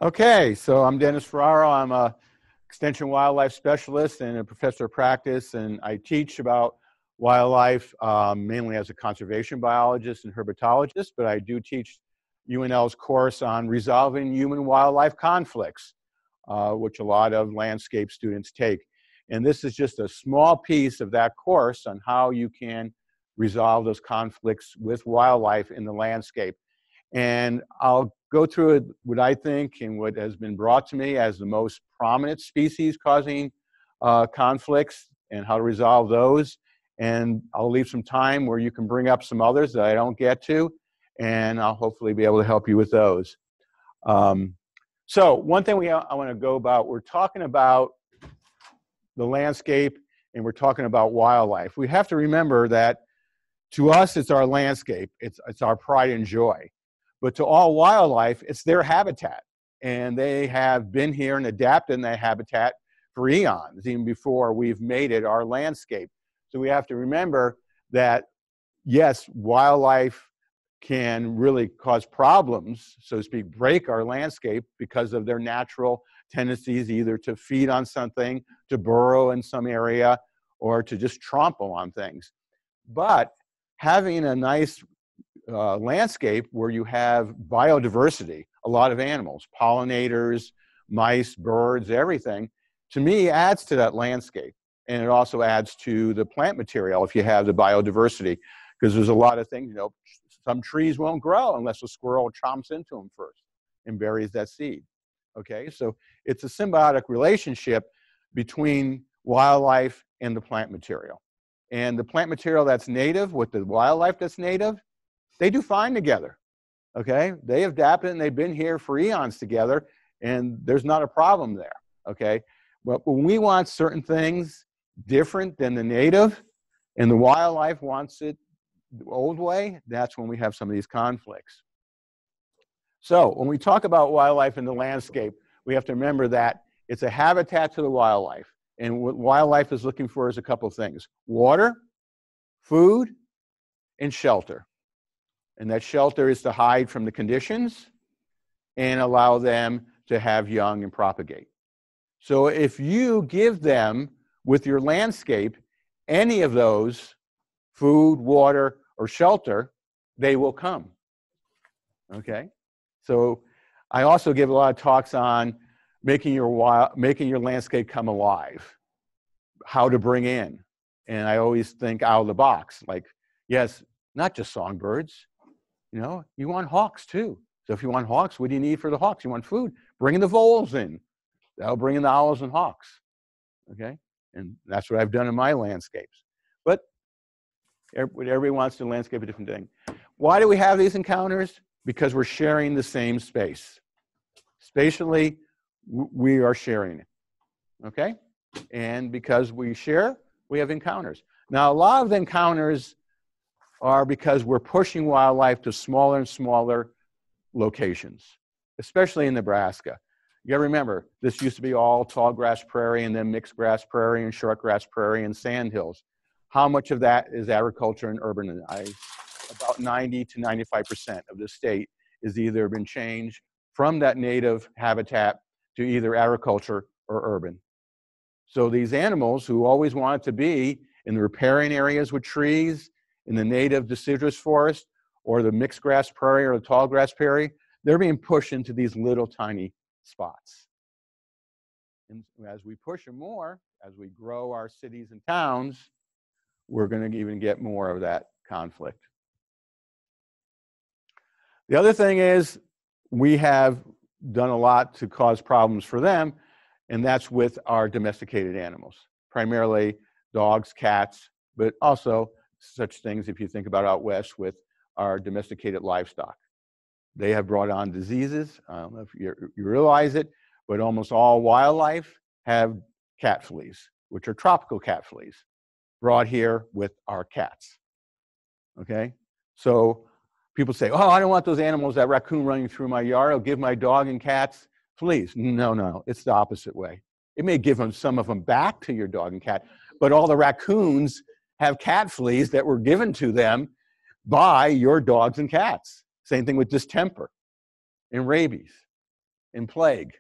Okay, so I'm Dennis Ferraro. I'm a extension wildlife specialist and a professor of practice, and I teach about wildlife mainly as a conservation biologist and herpetologist, but I do teach UNL's course on resolving human-wildlife conflicts, which a lot of landscape students take. And this is just a small piece of that course on how you can resolve those conflicts with wildlife in the landscape. And I'll go through what I think and what has been brought to me as the most prominent species causing conflicts and how to resolve those. And I'll leave some time where you can bring up some others that I don't get to, and I'll hopefully be able to help you with those. So one thing I want to go about, we're talking about the landscape and we're talking about wildlife. We have to remember that to us, it's our landscape. It's our pride and joy. But to all wildlife, it's their habitat. And they have been here and adapted in that habitat for eons, even before we've made it our landscape. So we have to remember that, yes, wildlife can really cause problems, so to speak, break our landscape because of their natural tendencies, either to feed on something, to burrow in some area, or to just trample on things. But having a nice landscape where you have biodiversity, a lot of animals, pollinators, mice, birds, everything, to me adds to that landscape. And it also adds to the plant material if you have the biodiversity, because there's a lot of things, you know, some trees won't grow unless a squirrel chomps into them first and buries that seed. Okay, so it's a symbiotic relationship between wildlife and the plant material. And the plant material that's native with the wildlife that's native, they do fine together, okay? They have adapted and they've been here for eons together, and there's not a problem there, okay? But when we want certain things different than the native, and the wildlife wants it the old way, that's when we have some of these conflicts. So when we talk about wildlife in the landscape, we have to remember that it's a habitat to the wildlife. And what wildlife is looking for is a couple of things: water, food, and shelter. And that shelter is to hide from the conditions and allow them to have young and propagate. So if you give them, with your landscape, any of those, food, water, or shelter, they will come. Okay? So I also give a lot of talks on making your landscape come alive, how to bring in. And I always think out of the box, like, yes, not just songbirds. You know, you want hawks too. So if you want hawks, what do you need for the hawks? You want food. Bring the voles in. That'll bring in the owls and hawks. Okay? And that's what I've done in my landscapes. But everybody wants to landscape a different thing. Why do we have these encounters? Because we're sharing the same space. Spatially, we are sharing it. Okay? And because we share, we have encounters. Now, a lot of the encounters are because we're pushing wildlife to smaller and smaller locations, especially in Nebraska. You gotta remember, this used to be all tall grass prairie and then mixed grass prairie and short grass prairie and sand hills. How much of that is agriculture and urbanized? About 90 to 95% of the state is either been changed from that native habitat to either agriculture or urban. So these animals who always wanted to be in the riparian areas with trees, in the native deciduous forest, or the mixed grass prairie or the tall grass prairie, they're being pushed into these little tiny spots. And as we push them more, as we grow our cities and towns, we're going to even get more of that conflict. The other thing is, we have done a lot to cause problems for them, and that's with our domesticated animals, primarily dogs, cats, but also such things, if you think about out west, with our domesticated livestock. They have brought on diseases. I don't know if you realize it, but almost all wildlife have cat fleas, which are tropical cat fleas, brought here with our cats. Okay? So people say, oh, I don't want those animals, that raccoon running through my yard. I'll give my dog and cats fleas. No, it's the opposite way. It may give them some of them back to your dog and cat, but all the raccoons have cat fleas that were given to them by your dogs and cats. Same thing with distemper and rabies. and plague.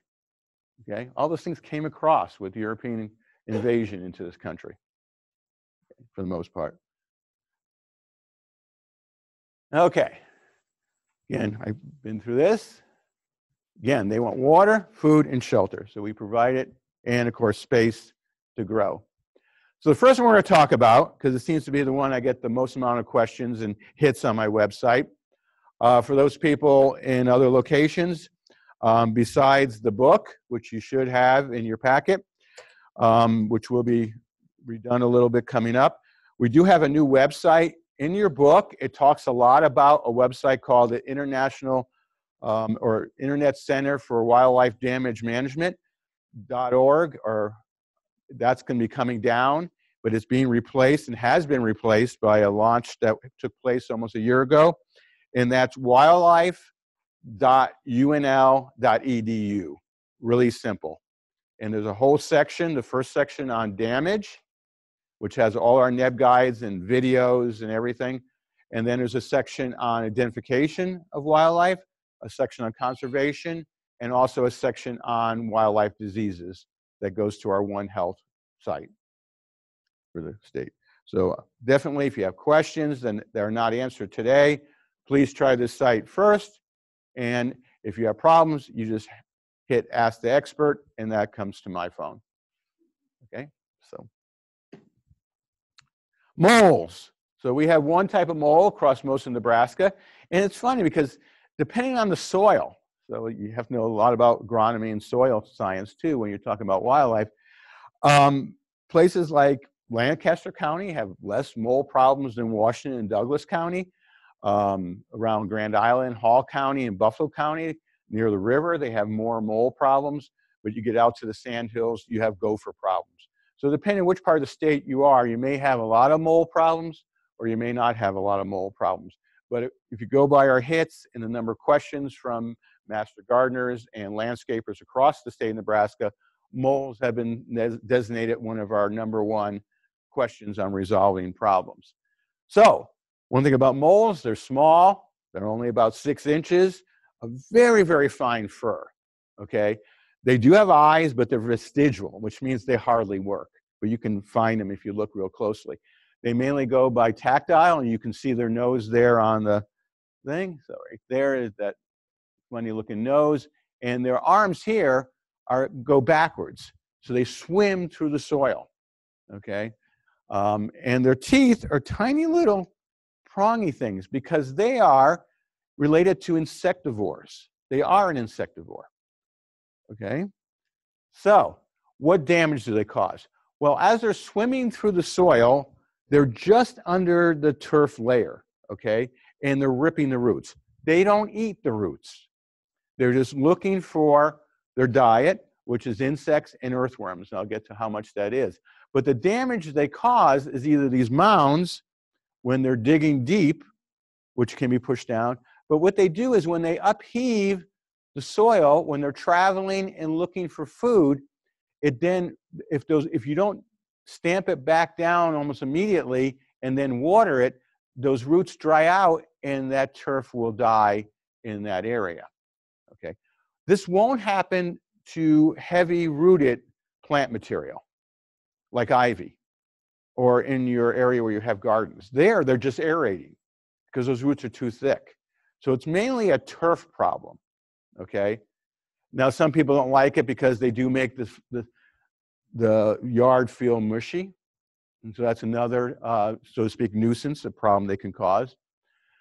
Okay, all those things came across with European invasion into this country, for the most part. Okay, again, I've been through this. Again, they want water, food, and shelter. So we provide it, and of course, space to grow. So the first one we're going to talk about, because it seems to be the one I get the most amount of questions and hits on my website. For those people in other locations, besides the book, which you should have in your packet, which will be redone a little bit coming up, we do have a new website. In your book, it talks a lot about a website called the International or Internet Center for Wildlife Damage Management.org, or that's going to be coming down, but it's being replaced and has been replaced by a launch that took place almost a year ago, and that's wildlife.unl.edu. Really simple. And there's a whole section, the first section on damage, which has all our NEB guides and videos and everything. And then there's a section on identification of wildlife, a section on conservation, and also a section on wildlife diseases that goes to our One Health site for the state. So definitely, if you have questions that are not answered today, please try this site first. And if you have problems, you just hit Ask the Expert, and that comes to my phone. Okay, so. Moles. So we have one type of mole across most of Nebraska. And it's funny because depending on the soil, so you have to know a lot about agronomy and soil science too when you're talking about wildlife. Places like Lancaster County have less mole problems than Washington and Douglas County. Around Grand Island, Hall County, and Buffalo County, near the river, they have more mole problems. But you get out to the sand hills, you have gopher problems. So depending on which part of the state you are, you may have a lot of mole problems, or you may not have a lot of mole problems. But if you go by our hits and the number of questions from master gardeners and landscapers across the state of Nebraska, moles have been designated one of our #1 questions on resolving problems. So one thing about moles, they're small, they're only about 6 inches, a very, very fine fur, okay? They do have eyes, but they're vestigial, which means they hardly work. But you can find them if you look real closely. They mainly go by tactile, and you can see their nose there on the thing. So right there is that funny-looking nose. And their arms here go backwards. So they swim through the soil, okay? And their teeth are tiny little prongy things because they are related to insectivores. They are an insectivore. Okay, so what damage do they cause? Well, as they're swimming through the soil, they're just under the turf layer, okay, and they're ripping the roots. They don't eat the roots. They're just looking for their diet, which is insects and earthworms, and I'll get to how much that is. But the damage they cause is either these mounds, when they're digging deep, which can be pushed down, but what they do is when they upheave the soil, when they're traveling and looking for food, it then, if you don't stamp it back down almost immediately and then water it, those roots dry out and that turf will die in that area. Okay, this won't happen to heavy rooted plant material like ivy or in your area where you have gardens. They're just aerating because those roots are too thick. So it's mainly a turf problem. Okay, now some people don't like it because they do make the yard feel mushy, and so that's another, so to speak, nuisance, a problem they can cause.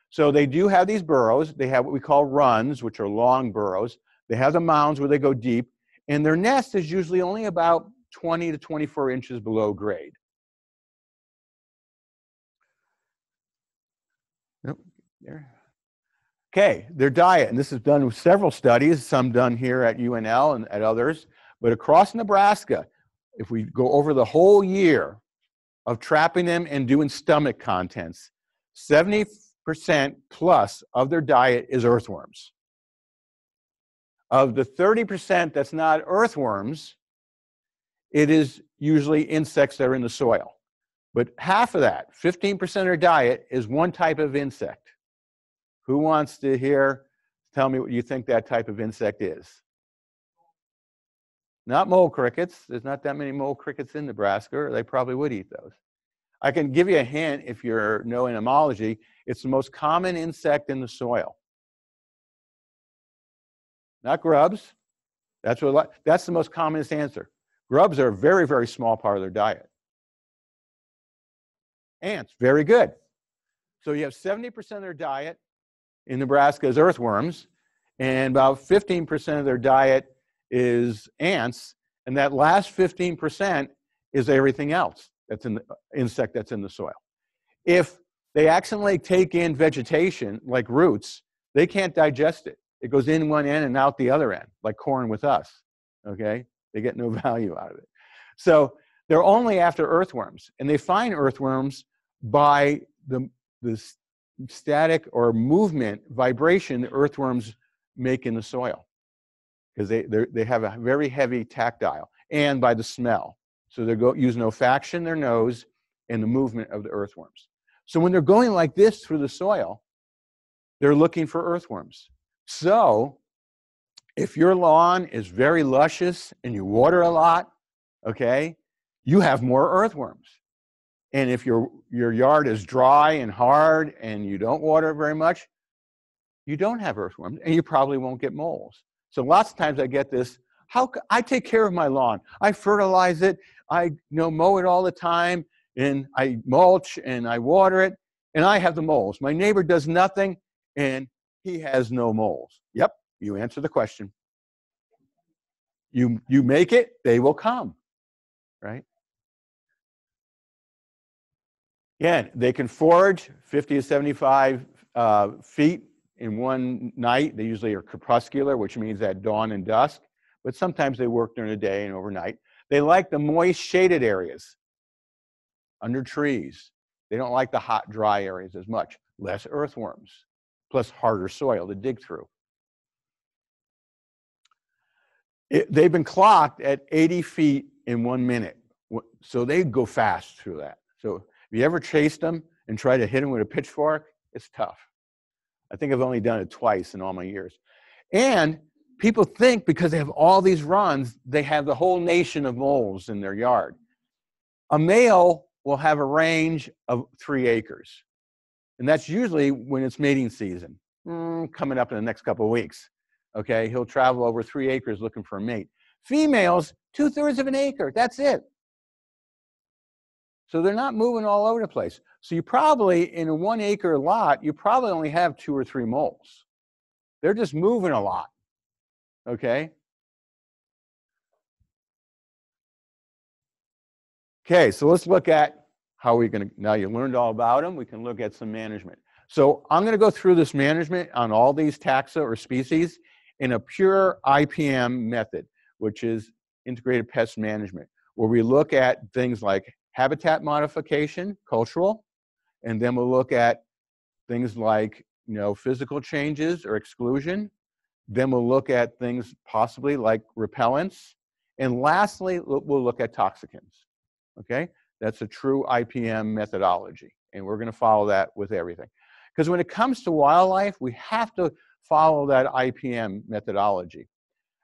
So they do have these burrows. They have what we call runs, which are long burrows. They have the mounds where they go deep, and their nest is usually only about 20 to 24 inches below grade. Yep, there. Okay, their diet, and this is done with several studies, some done here at UNL and at others, but across Nebraska, if we go over the whole year of trapping them and doing stomach contents, 70% plus of their diet is earthworms. Of the 30% that's not earthworms, it is usually insects that are in the soil. But half of that, 15% of their diet, is one type of insect. Who wants to tell me what you think that type of insect is? Not mole crickets. There's not that many mole crickets in Nebraska, or they probably would eat those. I can give you a hint if you know entomology. It's the most common insect in the soil. Not grubs. That's the most commonest answer. Grubs are a very, very small part of their diet. Ants, very good. So you have 70% of their diet in Nebraska is earthworms, and about 15% of their diet is ants, and that last 15% is everything else that's in the insect that's in the soil. If they accidentally take in vegetation, like roots, they can't digest it. It goes in one end and out the other end, like corn with us, okay? They get no value out of it. So they're only after earthworms, and they find earthworms by the static or movement, vibration the earthworms make in the soil, because they have a very heavy tactile, and by the smell. So they're using olfaction, their nose, and the movement of the earthworms. So when they're going like this through the soil, they're looking for earthworms. So if your lawn is very luscious and you water a lot, okay, you have more earthworms. And if your yard is dry and hard and you don't water it very much, you don't have earthworms, and you probably won't get moles. So lots of times I get this, I take care of my lawn. I fertilize it, I mow it all the time, and I mulch and I water it, and I have the moles. My neighbor does nothing, and he has no moles. Yep, you answer the question. You make it, they will come, right? Yeah, they can forage 50 to 75 feet in one night. They usually are crepuscular, which means at dawn and dusk, but sometimes they work during the day and overnight. They like the moist, shaded areas under trees. They don't like the hot, dry areas as much. Less earthworms, plus harder soil to dig through. They've been clocked at 80 feet in 1 minute, so they go fast through that. So if you ever chased them and try to hit them with a pitchfork, it's tough. I think I've only done it twice in all my years. And people think because they have all these runs, they have the whole nation of moles in their yard. A male will have a range of 3 acres. And that's usually when it's mating season, coming up in the next couple of weeks. Okay, he'll travel over 3 acres looking for a mate. Females, 2/3 of an acre, that's it. So they're not moving all over the place. So you probably, in a 1 acre lot, you probably only have 2 or 3 moles. They're just moving a lot, okay? Okay, so let's look at how we're gonna, now you learned all about them, we can look at some management. So I'm gonna go through this management on all these taxa or species in a pure IPM method, which is integrated pest management, where we look at things like habitat modification, cultural, and then we'll look at things like physical changes or exclusion. Then we'll look at things possibly like repellents, and lastly we'll look at toxicants. Okay, that's a true IPM methodology, and we're going to follow that with everything. Because when it comes to wildlife, we have to follow that IPM methodology,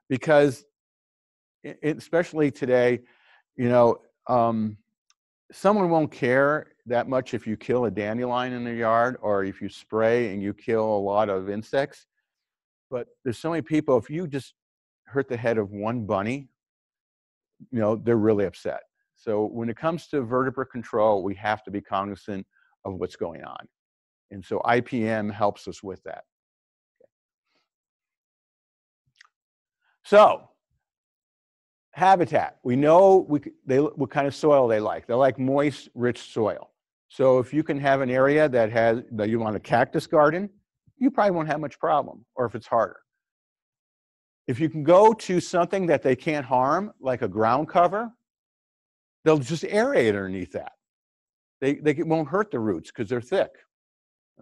because especially today, someone won't care that much if you kill a dandelion in their yard or if you spray and you kill a lot of insects. But there's so many people, if you just hurt the head of one bunny, they're really upset. So when it comes to vertebrate control, we have to be cognizant of what's going on. And so IPM helps us with that. Okay. So habitat, we know what kind of soil they like. They like moist, rich soil. So if you can have an area that you want a cactus garden, you probably won't have much problem, or if it's harder. If you can go to something that they can't harm, like a ground cover, they'll just aerate underneath that. They won't hurt the roots because they're thick,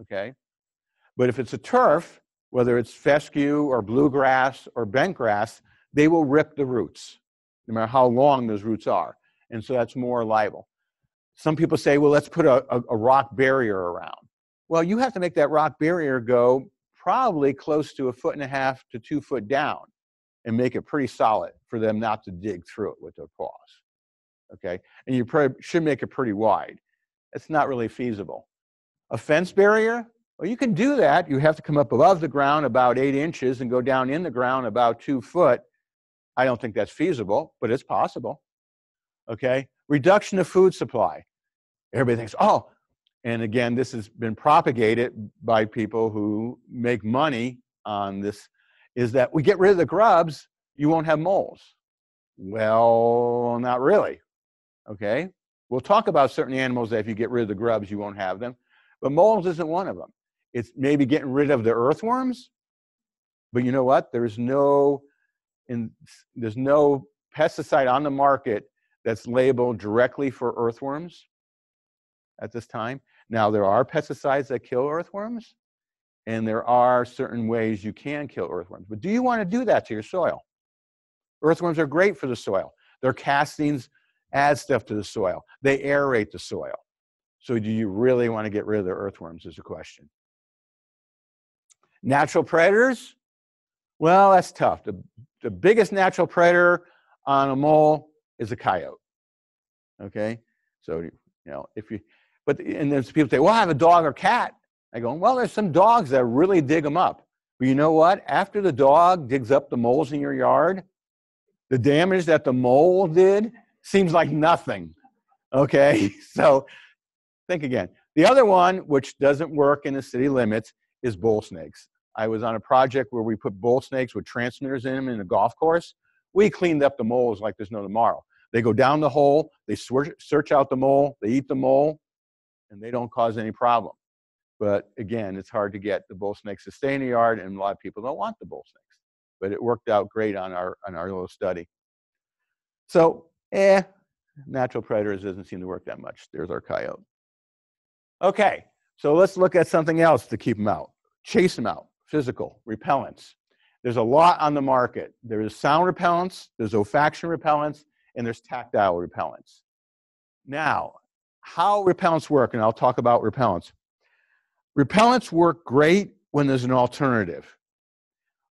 okay? But if it's a turf, whether it's fescue or bluegrass or bentgrass, they will rip the roots, no matter how long those roots are. And so that's more liable. Some people say, well, let's put a rock barrier around. Well, you have to make that rock barrier go probably close to 1.5 to 2 foot down. and make it pretty solid for them not to dig through it with their paws. Okay, and you probably should make it pretty wide. It's not really feasible. A fence barrier, well, you can do that. You have to come up above the ground about 8 inches and go down in the ground about 2 foot. I don't think that's feasible, but it's possible. Okay, reduction of food supply. Everybody thinks, oh, and again, this has been propagated by people who make money on this, is that we get rid of the grubs, you won't have moles. Well, not really. Okay, we'll talk about certain animals that if you get rid of the grubs, you won't have them. But moles isn't one of them. It's maybe getting rid of the earthworms. But you know what? There's no pesticide on the market that's labeled directly for earthworms at this time. Now, there are pesticides that kill earthworms, and there are certain ways you can kill earthworms. But do you want to do that to your soil? Earthworms are great for the soil. Their castings add stuff to the soil. They aerate the soil. So do you really want to get rid of the earthworms is the question. Natural predators? Well, that's tough. The biggest natural predator on a mole is a coyote. Okay? So, you know, and there's people say, well, I have a dog or cat. I go, well, there's some dogs that really dig them up. But you know what? After the dog digs up the moles in your yard, the damage that the mole did seems like nothing. Okay? So think again. The other one, which doesn't work in the city limits, is bull snakes. I was on a project where we put bull snakes with transmitters in them in a golf course. We cleaned up the moles like there's no tomorrow. They go down the hole, they search out the mole, they eat the mole, and they don't cause any problem. But again, it's hard to get the bull snakes to stay in the yard, and a lot of people don't want the bull snakes. But it worked out great on our little study. So, natural predators doesn't seem to work that much. There's our coyote. Okay, so let's look at something else to keep them out. Chase them out. Physical, repellents. There's a lot on the market. There's sound repellents, there's olfaction repellents, and there's tactile repellents. Now, how repellents work, and I'll talk about repellents. Repellents work great when there's an alternative.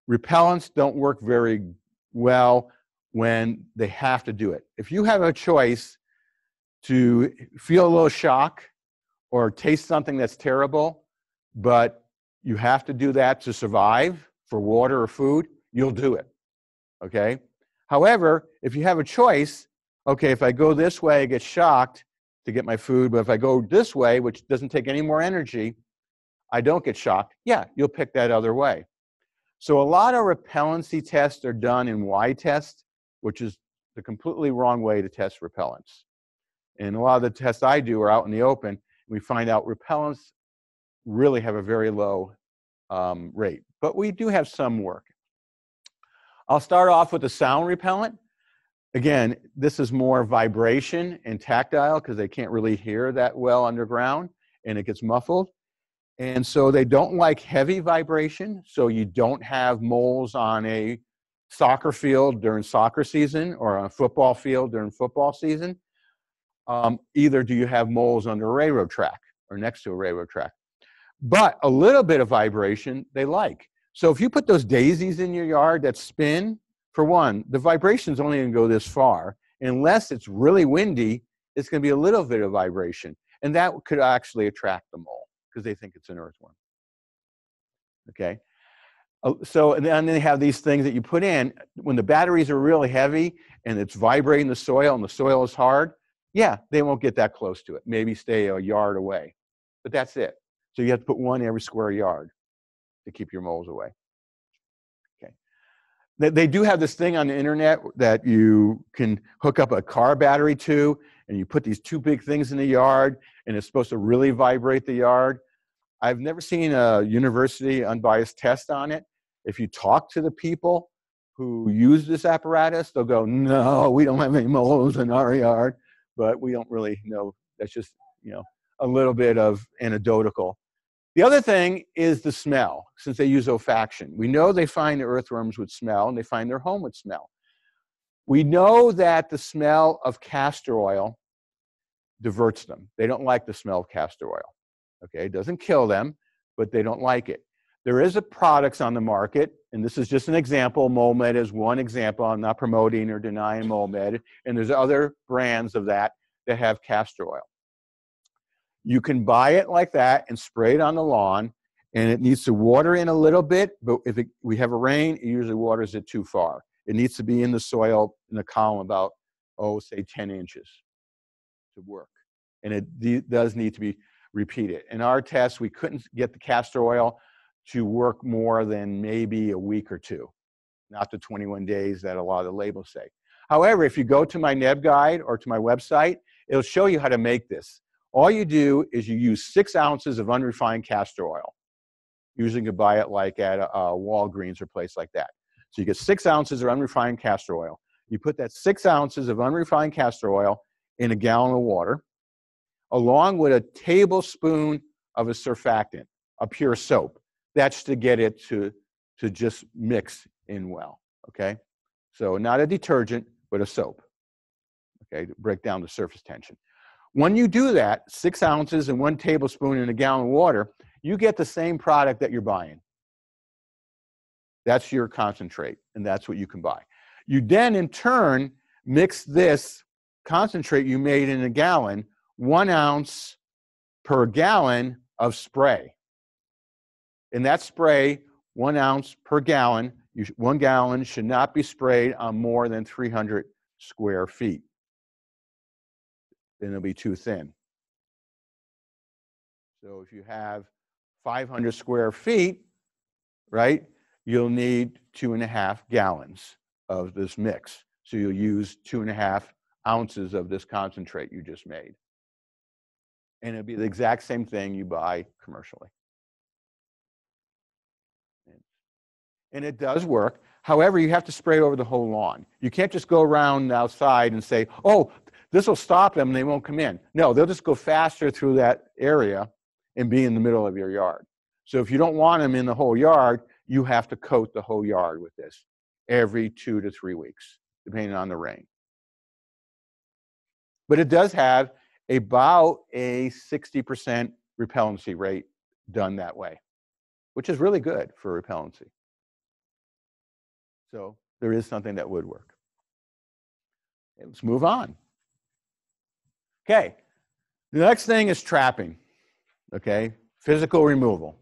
Repellents don't work very well when they have to do it. If you have a choice to feel a little shock or taste something that's terrible, but you have to do that to survive for water or food, you'll do it, okay? However, if you have a choice, okay, if I go this way, I get shocked to get my food, but if I go this way, which doesn't take any more energy, I don't get shocked, yeah, you'll pick that other way. So a lot of repellency tests are done in Y-test, which is the completely wrong way to test repellents. And a lot of the tests I do are out in the open. We find out repellents really have a very low rate, but we do have some work. I'll start off with the sound repellent. Again, this is more vibration and tactile because they can't really hear that well underground and it gets muffled. And so they don't like heavy vibration, so you don't have moles on a soccer field during soccer season or on a football field during football season. Either do you have moles under a railroad track or next to a railroad track. But a little bit of vibration they like. So if you put those daisies in your yard that spin, for one, the vibration's only going to go this far. Unless it's really windy, it's going to be a little bit of vibration. And that could actually attract the mole because they think it's an earthworm. Okay? So, and then they have these things that you put in. When the batteries are really heavy and it's vibrating the soil and the soil is hard, yeah, they won't get that close to it. Maybe stay a yard away. But that's it. So you have to put one every square yard to keep your moles away. Okay. They do have this thing on the internet that you can hook up a car battery to, and you put these two big things in the yard, and it's supposed to really vibrate the yard. I've never seen a university unbiased test on it. If you talk to the people who use this apparatus, they'll go, no, we don't have any moles in our yard, but we don't really know. That's just, you know, a little bit of anecdotal. The other thing is the smell, since they use olfaction. We know they find the earthworms with smell, and they find their home with smell. We know that the smell of castor oil diverts them. They don't like the smell of castor oil. Okay, it doesn't kill them, but they don't like it. There is a products on the market, and this is just an example. MoldMed is one example. I'm not promoting or denying MoldMed. And there's other brands of that have castor oil. You can buy it like that and spray it on the lawn, and it needs to water in a little bit, but if we have a rain, it usually waters it too far. It needs to be in the soil in the column about, say 10 inches to work. And it does need to be repeated. In our test, we couldn't get the castor oil to work more than maybe a week or two, not the 21 days that a lot of the labels say. However, if you go to my NEB guide or to my website, it'll show you how to make this. All you do is you use 6 ounces of unrefined castor oil. Usually you can buy it like at a Walgreens or a place like that. So you get 6 ounces of unrefined castor oil. You put that 6 ounces of unrefined castor oil in a gallon of water, along with a tablespoon of a surfactant, a pure soap. That's to get it to just mix in well, okay? So not a detergent, but a soap, okay, to break down the surface tension. When you do that, 6 ounces and 1 tablespoon in a gallon of water, you get the same product that you're buying. That's your concentrate, and that's what you can buy. You then, in turn, mix this concentrate you made in a gallon, 1 ounce per gallon of spray. In that spray, 1 ounce per gallon, 1 gallon should not be sprayed on more than 300 square feet. Then it'll be too thin. So if you have 500 square feet, right, you'll need 2.5 gallons of this mix. So you'll use 2.5 ounces of this concentrate you just made. And it'll be the exact same thing you buy commercially. And it does work. However, you have to spray over the whole lawn. You can't just go around outside and say, oh, this will stop them and they won't come in. No, they'll just go faster through that area and be in the middle of your yard. So if you don't want them in the whole yard, you have to coat the whole yard with this every 2 to 3 weeks, depending on the rain. But it does have about a 60% repellency rate done that way, which is really good for repellency. So there is something that would work. Okay, let's move on. Okay, the next thing is trapping, okay, physical removal.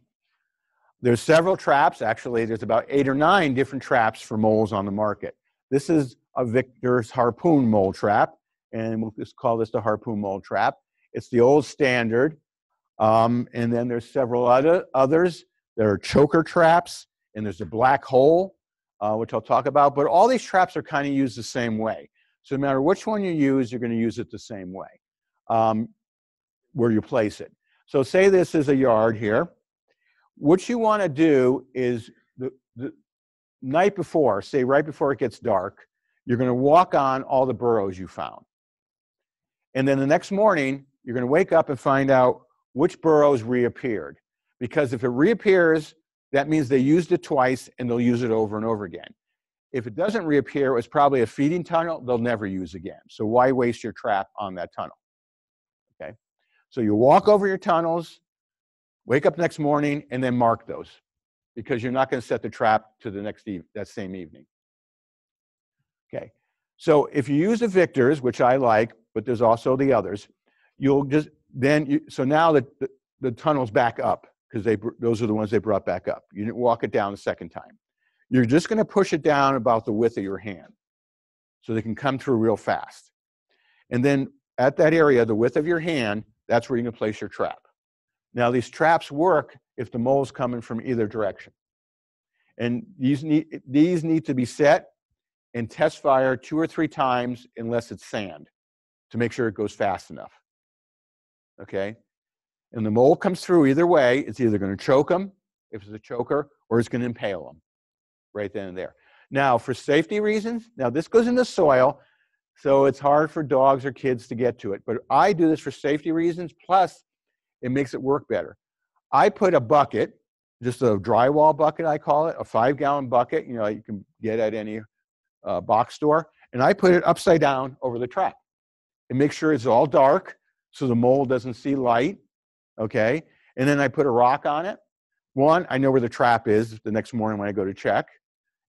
There's several traps. Actually, there's about 8 or 9 different traps for moles on the market. This is a Victor's harpoon mole trap, and we'll just call this the harpoon mole trap. It's the old standard, and then there's several others. There are choker traps, and there's a black hole, which I'll talk about. But all these traps are kind of used the same way. So no matter which one you use, you're going to use it the same way, where you place it. So say this is a yard here. What you want to do is the night before, say right before it gets dark, you're going to walk on all the burrows you found. And then the next morning, you're going to wake up and find out which burrows reappeared. Because if it reappears, that means they used it twice and they'll use it over and over again. If it doesn't reappear, it was probably a feeding tunnel they'll never use again. So why waste your trap on that tunnel? Okay. So you walk over your tunnels, wake up next morning, and then mark those, because you're not going to set the trap to the next that same evening. Okay. So if you use the Victors, which I like, but there's also the others, you'll just then so now the tunnel's back up, because those are the ones they brought back up. You didn't walk it down the second time. You're just going to push it down about the width of your hand, so they can come through real fast. And then at that area, the width of your hand, that's where you're going to place your trap. Now, these traps work if the mole's coming from either direction. And these need to be set and test fire 2 or 3 times unless it's sand, to make sure it goes fast enough. Okay? And the mole comes through either way. It's either going to choke them, if it's a choker, or it's going to impale them right then and there. Now, for safety reasons, now this goes in the soil, so it's hard for dogs or kids to get to it. But I do this for safety reasons, plus it makes it work better. I put a bucket, just a drywall bucket, I call it, a 5-gallon bucket, you can get at any box store, and I put it upside down over the trap. And make sure it's all dark so the mole doesn't see light, okay? And then I put a rock on it. One, I know where the trap is the next morning when I go to check,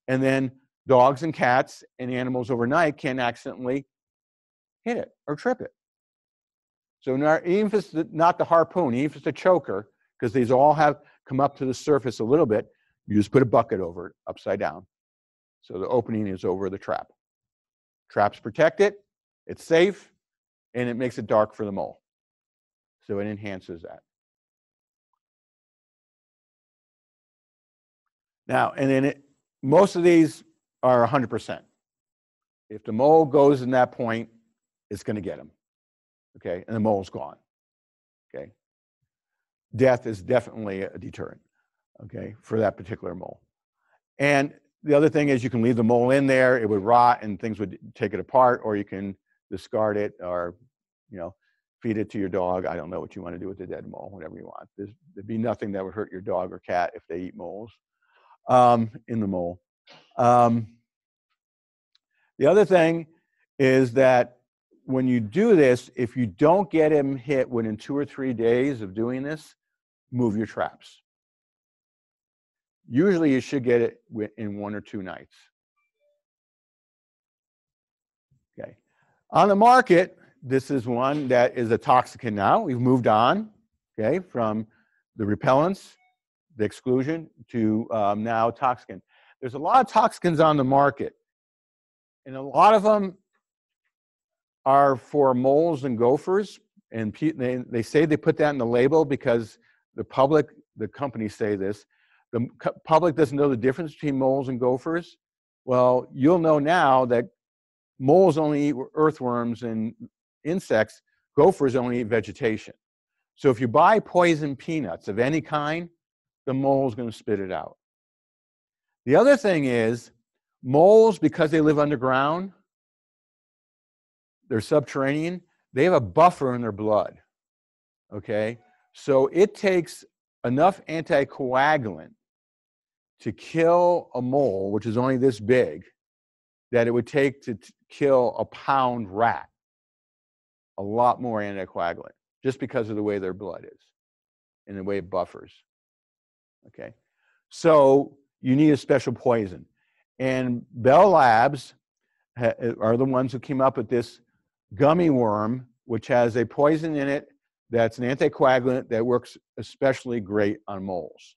And then dogs and cats and animals overnight can accidentally hit it or trip it. So even if it's not the harpoon, even if it's a choker, because these all have come up to the surface a little bit, you just put a bucket over it, upside down. So the opening is over the trap. Traps protect it, it's safe, and it makes it dark for the mole. So it enhances that. Now, and then most of these are 100%. If the mole goes in that point, it's going to get him. Okay, and the mole's gone. Okay, death is definitely a deterrent. Okay, for that particular mole. And the other thing is you can leave the mole in there; it would rot and things would take it apart, or you can discard it, or feed it to your dog. I don't know what you want to do with the dead mole, whatever you want. There'd be nothing that would hurt your dog or cat if they eat moles in the mole. The other thing is that when you do this, if you don't get him hit within 2 or 3 days of doing this, move your traps. Usually you should get it in 1 or 2 nights. Okay. On the market, this is one that is a toxicant now. We've moved on, okay, from the repellents, the exclusion, to now toxicant. There's a lot of toxicants on the market, and a lot of them are for moles and gophers, and they say they put that in the label because the companies say this, the public doesn't know the difference between moles and gophers. Well, you'll know now that moles only eat earthworms and insects, gophers only eat vegetation. So if you buy poison peanuts of any kind, the mole is going to spit it out. The other thing is, moles, because they live underground, they're subterranean, they have a buffer in their blood, okay? So it takes enough anticoagulant to kill a mole, which is only this big, that it would take to kill a pound rat. A lot more anticoagulant, just because of the way their blood is and the way it buffers, okay? So you need a special poison. And Bell Labs are the ones who came up with this gummy worm, which has a poison in it that's an anticoagulant that works especially great on moles.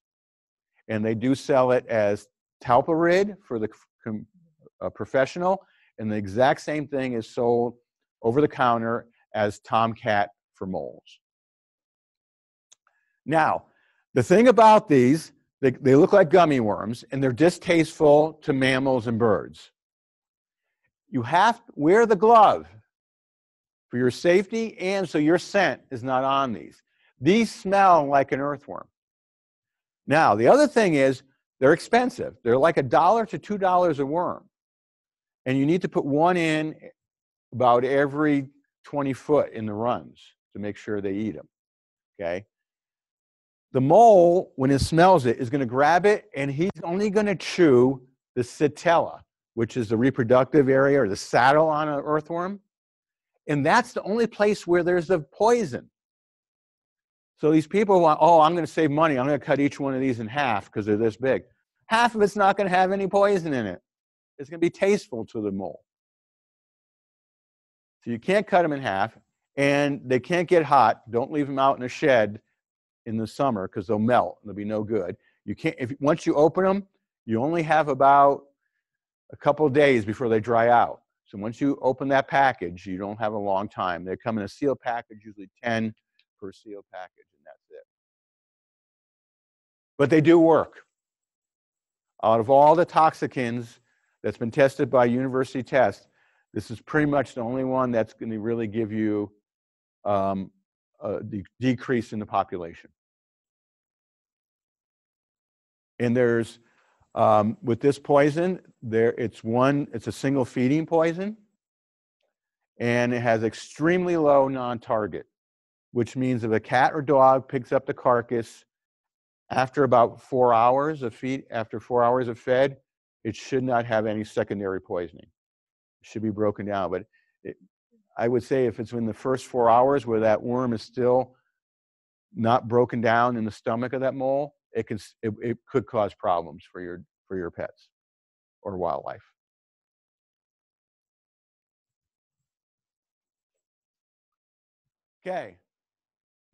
And they do sell it as Talparid for the professional, and the exact same thing is sold over the counter as Tomcat for moles. Now, the thing about these, they look like gummy worms, and they're distasteful to mammals and birds. You have to wear the glove for your safety and so your scent is not on these. These smell like an earthworm. Now, the other thing is they're expensive. They're like $1 to $2 a worm. And you need to put one in about every 20 foot in the runs to make sure they eat them, okay? The mole, when it smells it, is going to grab it, and he's only going to chew the sitella, which is the reproductive area or the saddle on an earthworm. And that's the only place where there's a poison. So these people want, oh, I'm going to save money. I'm going to cut each one of these in half because they're this big. Half of it's not going to have any poison in it. It's going to be tasteful to the mole. So you can't cut them in half, and they can't get hot. Don't leave them out in a shed in the summer because they'll melt. They'll be no good. You can't. Once you open them, you only have about a couple of days before they dry out. So once you open that package, you don't have a long time. They come in a sealed package, usually 10 per sealed package, and that's it. But they do work. Out of all the toxicants that's been tested by university tests, this is pretty much the only one that's going to really give you a decrease in the population. And there's, with this poison, it's a single feeding poison, and it has extremely low non-target, which means if a cat or dog picks up the carcass after about 4 hours of fed, it should not have any secondary poisoning. It should be broken down, but I would say if it's in the first 4 hours where that worm is still not broken down in the stomach of that mole, it could cause problems for your pets. or wildlife. Okay,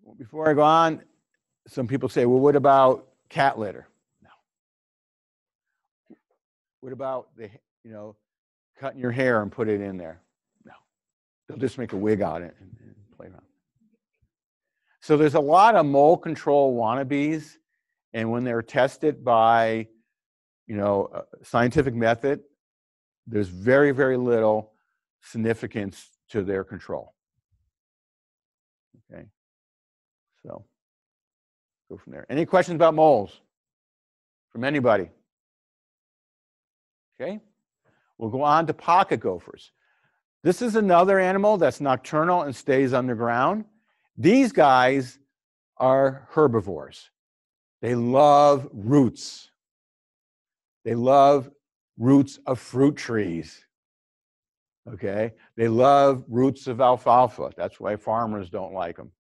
well, before I go on, some people say, well, what about cat litter? No. What about cutting your hair and put it in there? No. They'll just make a wig out of it and play around. So there's a lot of mole control wannabes, and when they're tested by, scientific method, there's very, very little significance to their control. Okay, so go from there. Any questions about moles from anybody? Okay, we'll go on to pocket gophers. This is another animal that's nocturnal and stays underground. These guys are herbivores. They love roots. They love roots of fruit trees. Okay, they love roots of alfalfa. That's why farmers don't like them,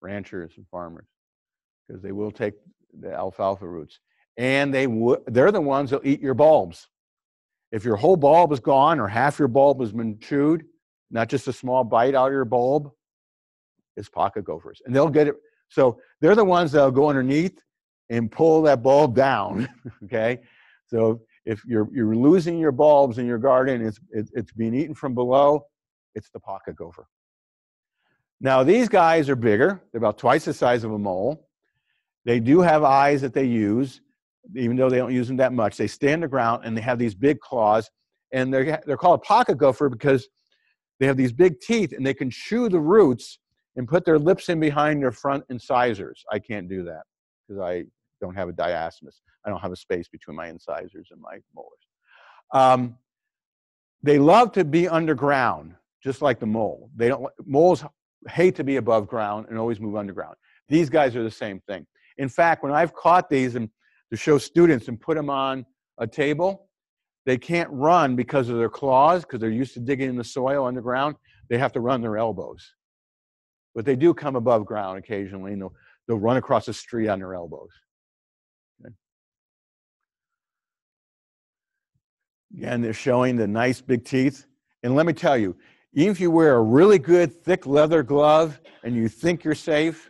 ranchers and farmers, because they will take the alfalfa roots. And they're the ones that'll eat your bulbs. If your whole bulb is gone or half your bulb has been chewed, not just a small bite out of your bulb, it's pocket gophers. And they'll get it. So they're the ones that'll go underneath and pull that bulb down, okay? So if you're losing your bulbs in your garden, it's being eaten from below, it's the pocket gopher. Now these guys are bigger. They're about twice the size of a mole. They do have eyes that they use, even though they don't use them that much. They stay on the ground and they have these big claws, and they're called a pocket gopher because they have these big teeth and they can chew the roots and put their lips in behind their front incisors. I can't do that because I don't have a diastesis. I don't have a space between my incisors and my molars. They love to be underground, just like the mole. Moles hate to be above ground and always move underground. These guys are the same thing. In fact, when I've caught these and to show students and put them on a table, they can't run because of their claws, because they're used to digging in the soil underground. They have to run their elbows. But they do come above ground occasionally, and they'll run across the street on their elbows. Okay. Again, they're showing the nice big teeth. And let me tell you, even if you wear a really good thick leather glove and you think you're safe,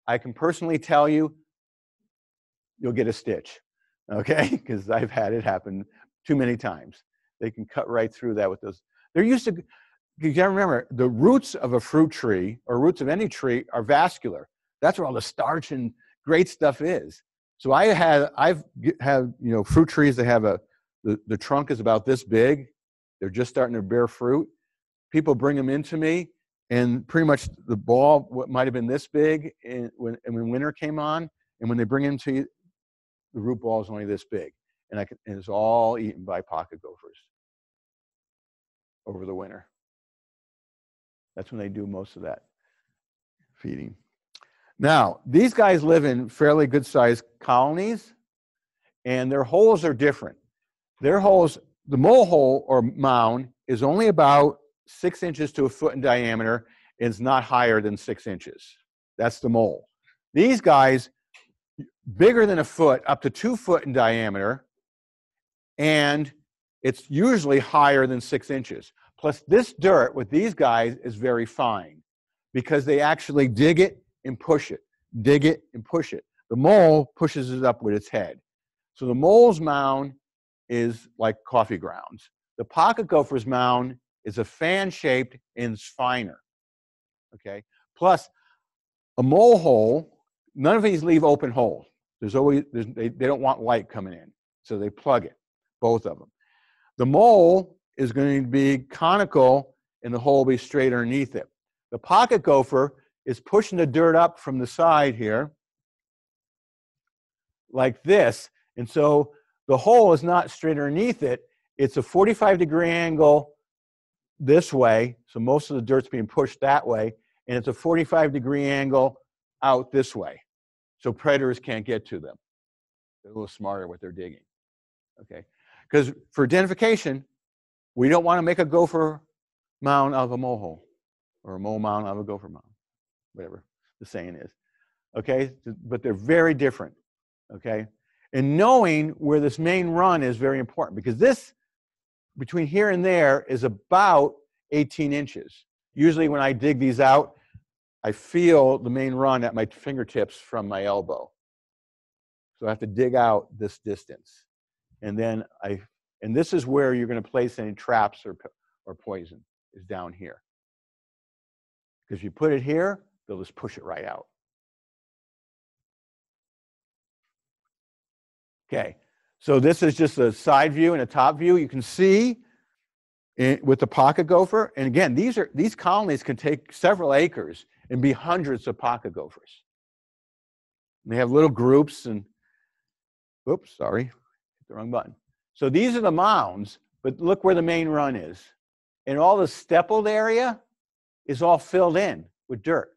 I can personally tell you, you'll get a stitch, okay? Because I've had it happen too many times. They can cut right through that with those. They're used to, you gotta remember, the roots of a fruit tree or roots of any tree are vascular. That's where all the starch and great stuff is. So I've had fruit trees that have the trunk is about this big. They're just starting to bear fruit. People bring them into me, and pretty much the ball what might have been this big when winter came on, and when they bring into you, the root ball is only this big, and it's all eaten by pocket gophers over the winter. That's when they do most of that feeding. Now, these guys live in fairly good-sized colonies, and their holes are different. Their holes, the mole hole or mound is only about 6 inches to a foot in diameter, and it's not higher than 6 inches. That's the mole. These guys, bigger than a foot, up to 2 foot in diameter, and it's usually higher than 6 inches. Plus, this dirt with these guys is very fine because they actually dig it and push it, dig it and push it. The mole pushes it up with its head. So the mole's mound is like coffee grounds. The pocket gopher's mound is a fan-shaped and it's finer. Okay. Plus, a mole hole, none of these leave open holes. They don't want light coming in, so they plug it, both of them. The mole is going to be conical, and the hole will be straight underneath it. The pocket gopher is pushing the dirt up from the side here, like this, and so the hole is not straight underneath it. It's a 45-degree angle this way, so most of the dirt's being pushed that way, and it's a 45-degree angle out this way, so predators can't get to them. They're a little smarter what they're digging, okay? Because for identification, we don't want to make a gopher mound out of a mole hole, or a mole mound out of a gopher mound, whatever the saying is, okay? But they're very different, okay? And knowing where this main run is very important, because this, between here and there, is about 18 inches. Usually when I dig these out, I feel the main run at my fingertips from my elbow. So I have to dig out this distance. And then and this is where you're going to place any traps or poison, is down here. Because if you put it here, they'll just push it right out. Okay, so this is just a side view and a top view. You can see with the pocket gopher, and again, these colonies can take several acres and be hundreds of pocket gophers. And they have little groups and, oops, sorry, hit the wrong button. So these are the mounds, but look where the main run is. And all the stippled area is all filled in with dirt.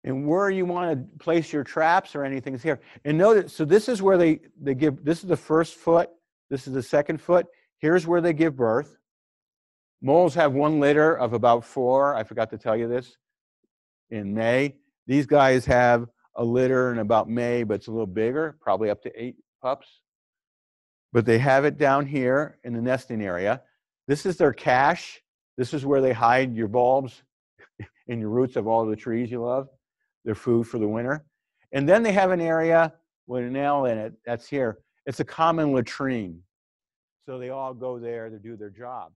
And where you want to place your traps or anything is here. And notice, so this is where they give, this is the first foot, this is the second foot. Here's where they give birth. Moles have one litter of about 4. I forgot to tell you this in May. These guys have a litter in about May, but it's a little bigger, probably up to 8 pups. But they have it down here in the nesting area. This is their cache. This is where they hide your bulbs and your roots of all the trees you love. Their food for the winter. And then they have an area with an L in it, that's here. It's a common latrine. So they all go there to do their job.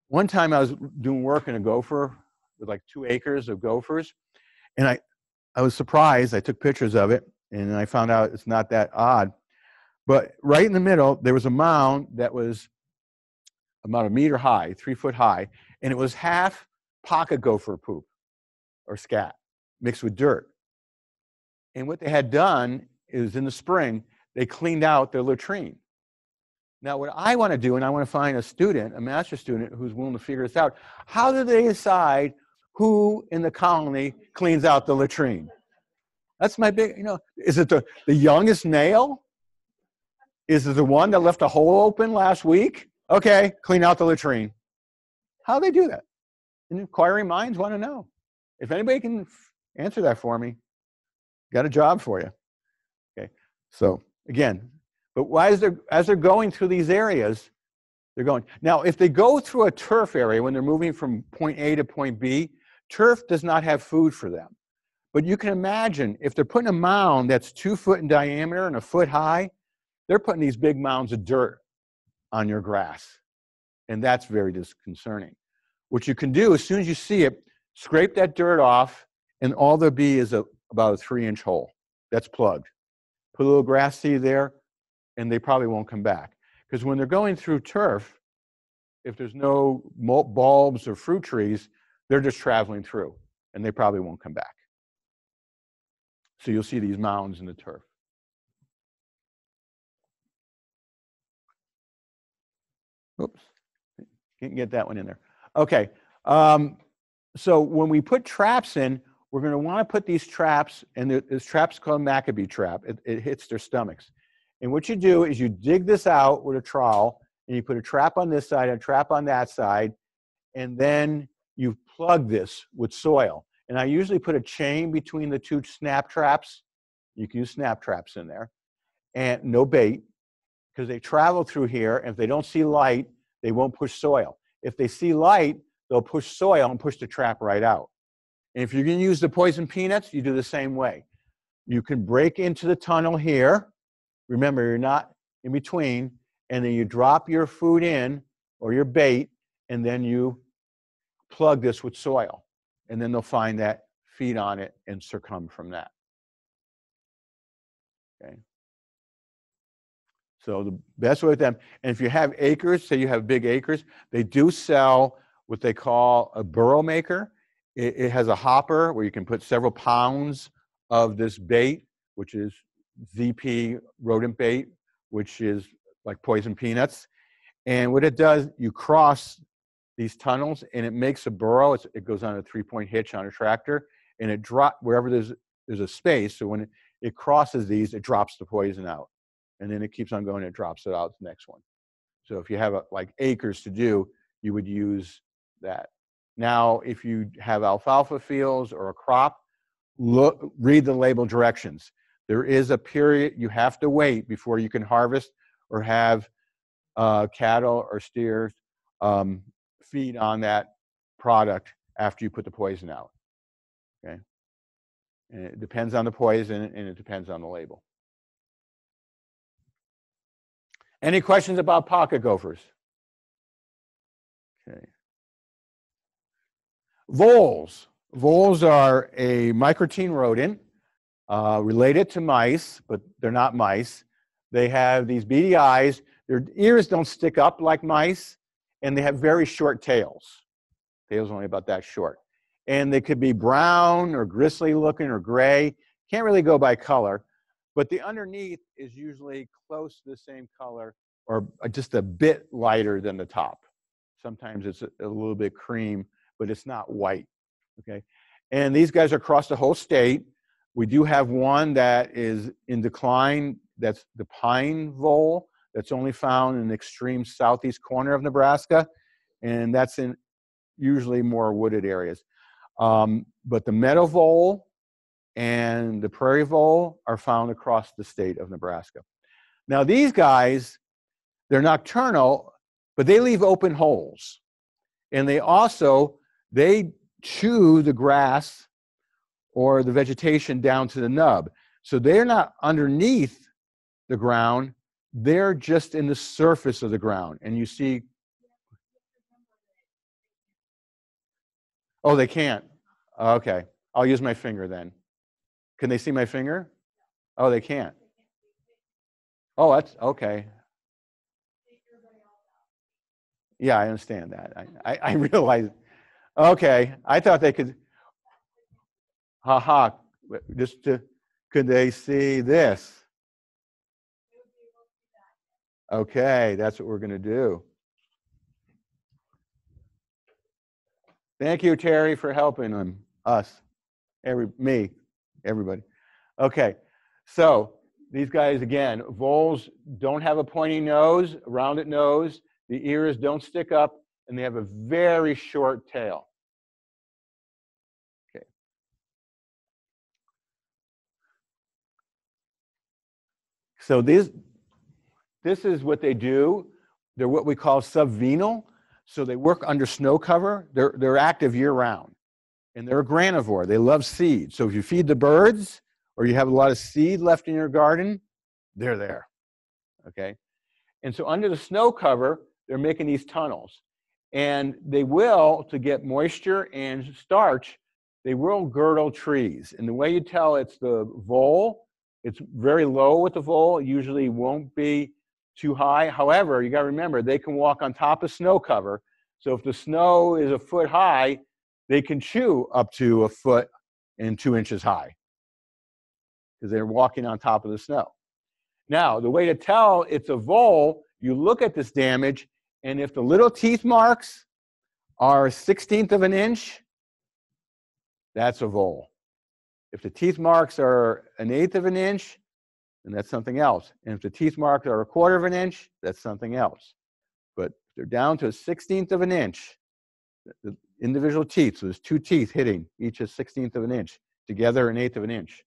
One time I was doing work in a gopher with like 2 acres of gophers, and I was surprised. I took pictures of it, and I found out it's not that odd. But right in the middle, there was a mound that was about 1 meter high, 3 foot high, and it was half pocket gopher poop or scat mixed with dirt. And what they had done is in the spring, they cleaned out their latrine. Now, what I want to do, and I want to find a student, a master's student, who's willing to figure this out, how do they decide who in the colony cleans out the latrine? That's my big, is it the youngest male? Is it the one that left a hole open last week? Okay, clean out the latrine. How do they do that? And inquiring minds want to know. If anybody can answer that for me, got a job for you. Okay, so again, but why is as they're going through these areas, they're going. Now, if they go through a turf area when they're moving from point A to point B, turf does not have food for them. But you can imagine if they're putting a mound that's 2 foot in diameter and 1 foot high, they're putting these big mounds of dirt on your grass. And that's very disconcerting. What you can do, as soon as you see it, scrape that dirt off, and all there'll be is about a 3-inch hole that's plugged. Put a little grass seed there, and they probably won't come back. Because when they're going through turf, if there's no bulbs or fruit trees, they're just traveling through, and they probably won't come back. So you'll see these mounds in the turf. Oops, can't get that one in there. Okay, so when we put traps in, we're going to want to put these traps, and this trap's called Maccabee trap. It hits their stomachs. And what you do is you dig this out with a trowel, and you put a trap on this side, a trap on that side, and then you plug this with soil. And I usually put a chain between the 2 snap traps. You can use snap traps in there. And no bait, because they travel through here, and if they don't see light, they won't push soil. If they see light, they'll push soil and push the trap right out. And if you're going to use the poison peanuts, you do the same way. You can break into the tunnel here. Remember, you're not in between. And then you drop your food in, or your bait, and then you plug this with soil. And then they'll find that, feed on it, and succumb from that. Okay. So the best way with them, and if you have acres, say you have big acres, they do sell what they call a burrow maker. It has a hopper where you can put several pounds of this bait, which is ZP rodent bait, which is like poison peanuts. And what it does, you cross these tunnels, and it makes a burrow. It goes on a 3-point hitch on a tractor, and it drops wherever there's a space. So when it crosses these, it drops the poison out. And then it keeps on going, and it drops it out to the next one. So if you have like acres to do, you would use that. Now, if you have alfalfa fields or a crop, read the label directions. There is a period you have to wait before you can harvest or have cattle or steers feed on that product after you put the poison out. Okay, and it depends on the poison and it depends on the label. Any questions about pocket gophers? Okay. Voles. Voles are a microtine rodent related to mice, but they're not mice. They have these beady eyes. Their ears don't stick up like mice, and they have very short tails. Tails only about that short. And they could be brown or gristly looking or gray. Can't really go by color, but the underneath is usually close to the same color or just a bit lighter than the top. Sometimes it's a little bit cream, but it's not white, okay? And these guys are across the whole state. We do have one that is in decline. That's the pine vole. That's only found in the extreme southeast corner of Nebraska, and that's in usually more wooded areas. But the meadow vole and the prairie vole are found across the state of Nebraska. Now these guys, they're nocturnal, but they leave open holes. And they chew the grass or the vegetation down to the nub. So they're not underneath the ground, they're just in the surface of the ground. And you see, oh, they can't. Okay, I'll use my finger then. Can they see my finger? Oh, they can't. Oh, that's okay. Yeah, I understand that. I realize. Okay, I thought they could. Haha. Could they see this? Okay, that's what we're going to do. Thank you, Terry, for helping us, everybody. Okay, so these guys, again, voles don't have a pointy nose, a rounded nose. The ears don't stick up, and they have a very short tail. Okay. So this is what they do. They're what we call subvenal. So they work under snow cover. They're active year-round, and they're a granivore. They love seed. So if you feed the birds or you have a lot of seed left in your garden, they're there, okay? And so under the snow cover, they're making these tunnels. And they will, to get moisture and starch, they will girdle trees. And the way you tell it's the vole, it's very low with the vole, usually won't be too high. However, you got to remember, they can walk on top of snow cover. So if the snow is a foot high, they can chew up to 1 foot and 2 inches high because they're walking on top of the snow. Now, the way to tell it's a vole, you look at this damage, and if the little teeth marks are 1/16 of an inch, that's a vole. If the teeth marks are 1/8 of an inch, then that's something else. And if the teeth marks are 1/4 of an inch, that's something else. But if they're down to 1/16 of an inch, the individual teeth, so there's 2 teeth hitting, each 1/16 of an inch, together 1/8 of an inch.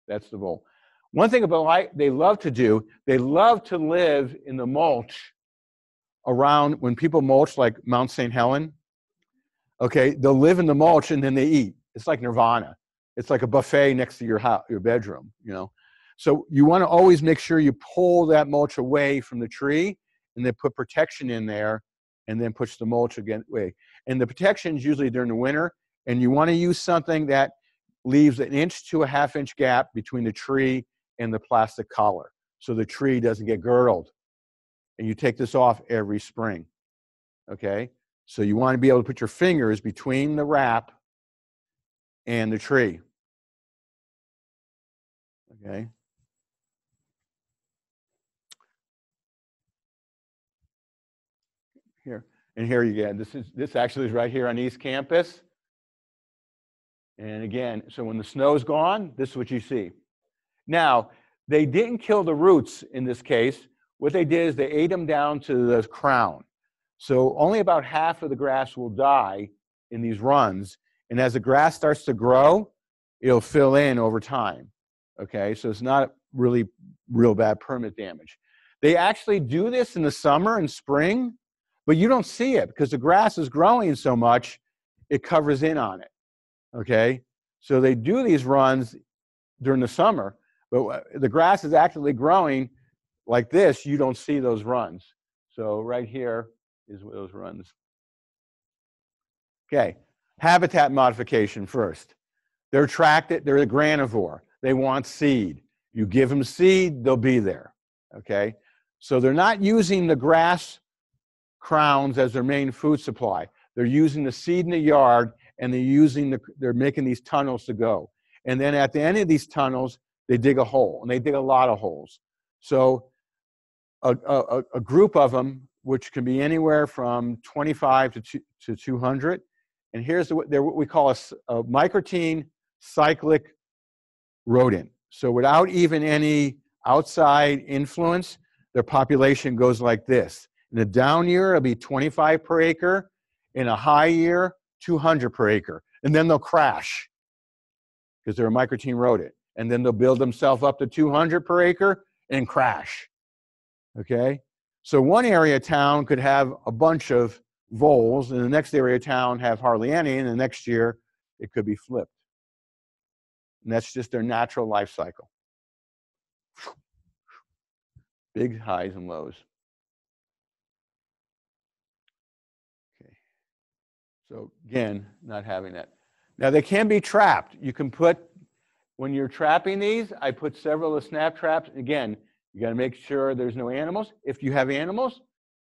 That's the vole. One thing about they love to do, they love to live in the mulch around, when people mulch like Mount St. Helen, okay, they'll live in the mulch and then they eat. It's like nirvana. It's like a buffet next to your house, your bedroom, you know. So you want to always make sure you pull that mulch away from the tree and then put protection in there and then push the mulch away. And the protection is usually during the winter, and you want to use something that leaves 1 inch to a 1/2 inch gap between the tree and the plastic collar so the tree doesn't get girdled. And you take this off every spring, okay? So you want to be able to put your fingers between the wrap and the tree, okay? Here, and here you get, this actually is right here on East Campus. And again, so when the snow's gone, this is what you see. Now, they didn't kill the roots in this case. What they did is they ate them down to the crown. So only about half of the grass will die in these runs. And as the grass starts to grow, it'll fill in over time. Okay, so it's not really real bad permanent damage. They actually do this in the summer and spring, but you don't see it because the grass is growing so much, it covers in on it. Okay, so they do these runs during the summer, but the grass is actually growing like this, you don't see those runs. So right here is those runs. Okay, habitat modification first. They're attracted, they're a granivore. They want seed. You give them seed, they'll be there. Okay, so they're not using the grass crowns as their main food supply. They're using the seed in the yard, and they're making these tunnels to go. And then at the end of these tunnels, they dig a hole, and they dig a lot of holes. So a group of them, which can be anywhere from 25 to 200, and here's they're what we call a microtine cyclic rodent. So without even any outside influence, their population goes like this. In a down year, it'll be 25 per acre. In a high year, 200 per acre. And then they'll crash because they're a microtine rodent. And then they'll build themselves up to 200 per acre and crash. Okay? So one area of town could have a bunch of voles, and the next area of town have hardly any, and the next year it could be flipped. And that's just their natural life cycle. Big highs and lows. Okay. So again, not having that. Now they can be trapped. You can put, when you're trapping these, I put several of the snap traps. Again, you got to make sure there's no animals. If you have animals,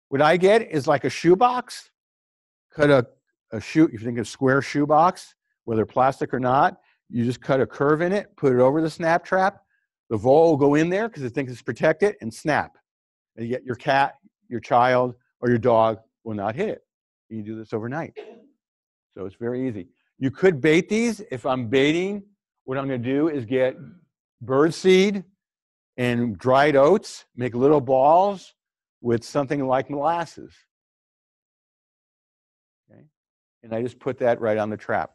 what I get is like a shoebox. Cut a shoe, if you think of a square shoebox, whether plastic or not, you just cut a curve in it, put it over the snap trap. The vole will go in there because it thinks it's protected and snap. And yet your cat, your child, or your dog will not hit it. You do this overnight. So it's very easy. You could bait these. If I'm baiting, what I'm going to do is get bird seed and dried oats, make little balls with something like molasses. Okay? And I just put that right on the trap.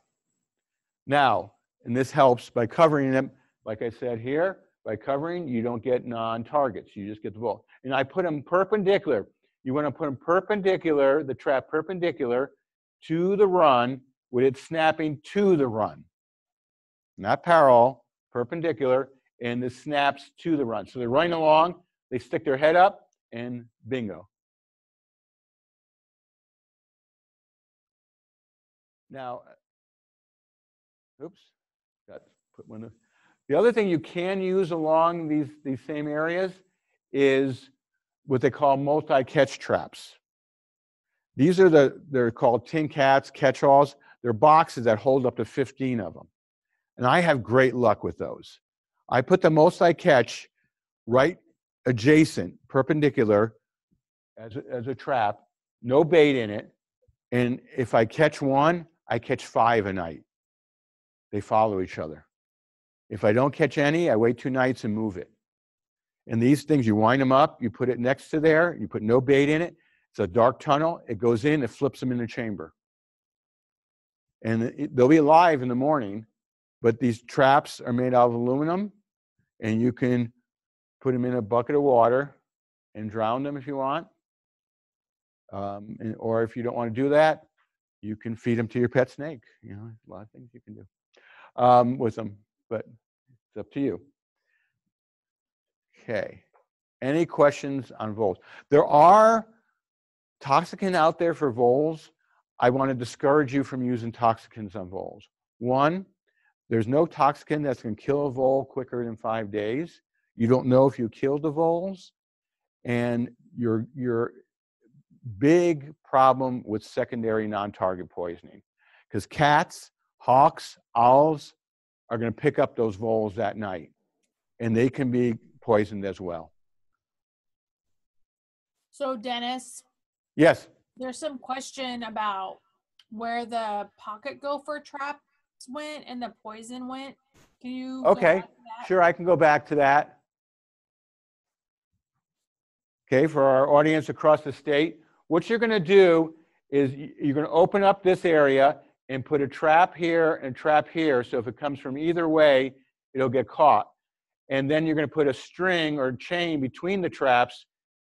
Now, and this helps by covering them, like I said here, by covering, you don't get non-targets. You just get the vole. And I put them perpendicular. You want to put them perpendicular, the trap perpendicular to the run with it snapping to the run. Not parallel, perpendicular, and this snaps to the run. So they're running along, they stick their head up, and bingo. Now, oops, got to put one of the other thing you can use along these same areas is what they call multi-catch traps. These are they're called tin cats, catch-alls. They're boxes that hold up to 15 of them. And I have great luck with those. I put the multi-catch right adjacent, perpendicular, as a trap, no bait in it. And if I catch one, I catch 5 a night. They follow each other. If I don't catch any, I wait 2 nights and move it. And these things, you wind them up, you put it next to there, you put no bait in it. It's a dark tunnel. It goes in, it flips them in the chamber. And they'll be alive in the morning, but these traps are made out of aluminum, and you can put them in a bucket of water and drown them if you want. Or if you don't want to do that, you can feed them to your pet snake. You know, a lot of things you can do with them, but it's up to you. Okay. Any questions on voles? There are toxicants out there for voles. I want to discourage you from using toxicants on voles. One, there's no toxicant that's going to kill a vole quicker than 5 days. You don't know if you killed the voles. And your big problem with secondary non-target poisoning. Because cats, hawks, owls are going to pick up those voles that night. And they can be poisoned as well. So Dennis? Yes? There's some question about where the pocket gopher traps went and the poison went. Can you go back to that? Sure, I can go back to that. Okay, for our audience across the state, what you're going to do is you're going to open up this area and put a trap here and a trap here. So if it comes from either way, it'll get caught. and then you're going to put a string or chain between the traps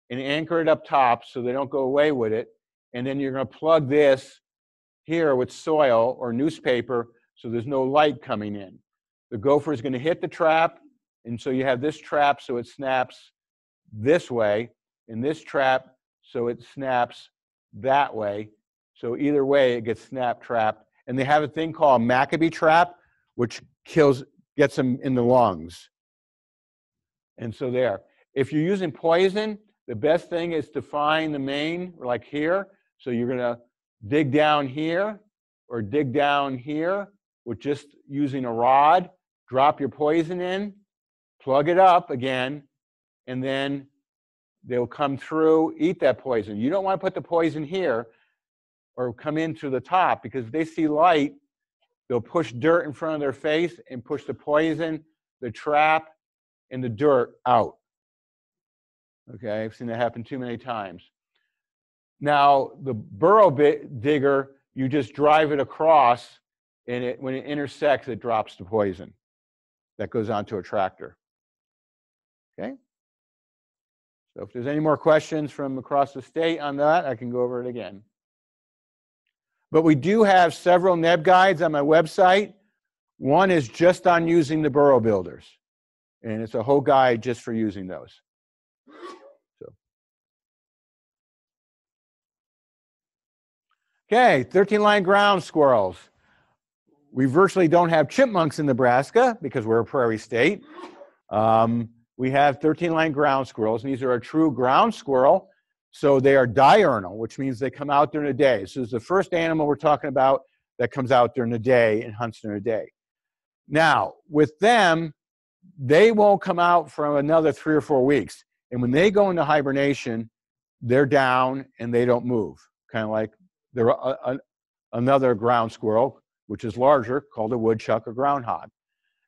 and anchor it up top so they don't go away with it. And then you're going to plug this here with soil or newspaper so there's no light coming in. The gopher is going to hit the trap, and so you have this trap so it snaps this way, and this trap so it snaps that way. So either way, it gets snap trapped. And they have a thing called a Maccabee trap, which gets them in the lungs. And so there. If you're using poison, the best thing is to find the main, like here. So you're going to dig down here or dig down here with just using a rod, drop your poison in, plug it up again, and then they'll come through, eat that poison. You don't want to put the poison here or come in through the top, because if they see light, they'll push dirt in front of their face and push the poison, the trap, and the dirt out. Okay, I've seen that happen too many times. Now, the burrow digger, you just drive it across, and when it intersects, it drops the poison. That goes onto a tractor. Okay? So if there's any more questions from across the state on that, I can go over it again. But we do have several neb guides on my website. One is just on using the burrow builders, and it's a whole guide just for using those. So. Okay, 13-line ground squirrels. We virtually don't have chipmunks in Nebraska because we're a prairie state. We have 13-line ground squirrels, and these are a true ground squirrel. So they are diurnal, which means they come out during the day. So it's the first animal we're talking about that comes out during the day and hunts during the day. Now, with them, they won't come out for another 3 or 4 weeks. And when they go into hibernation, they're down and they don't move. Kind of like they're another ground squirrel, which is larger, called a woodchuck or groundhog.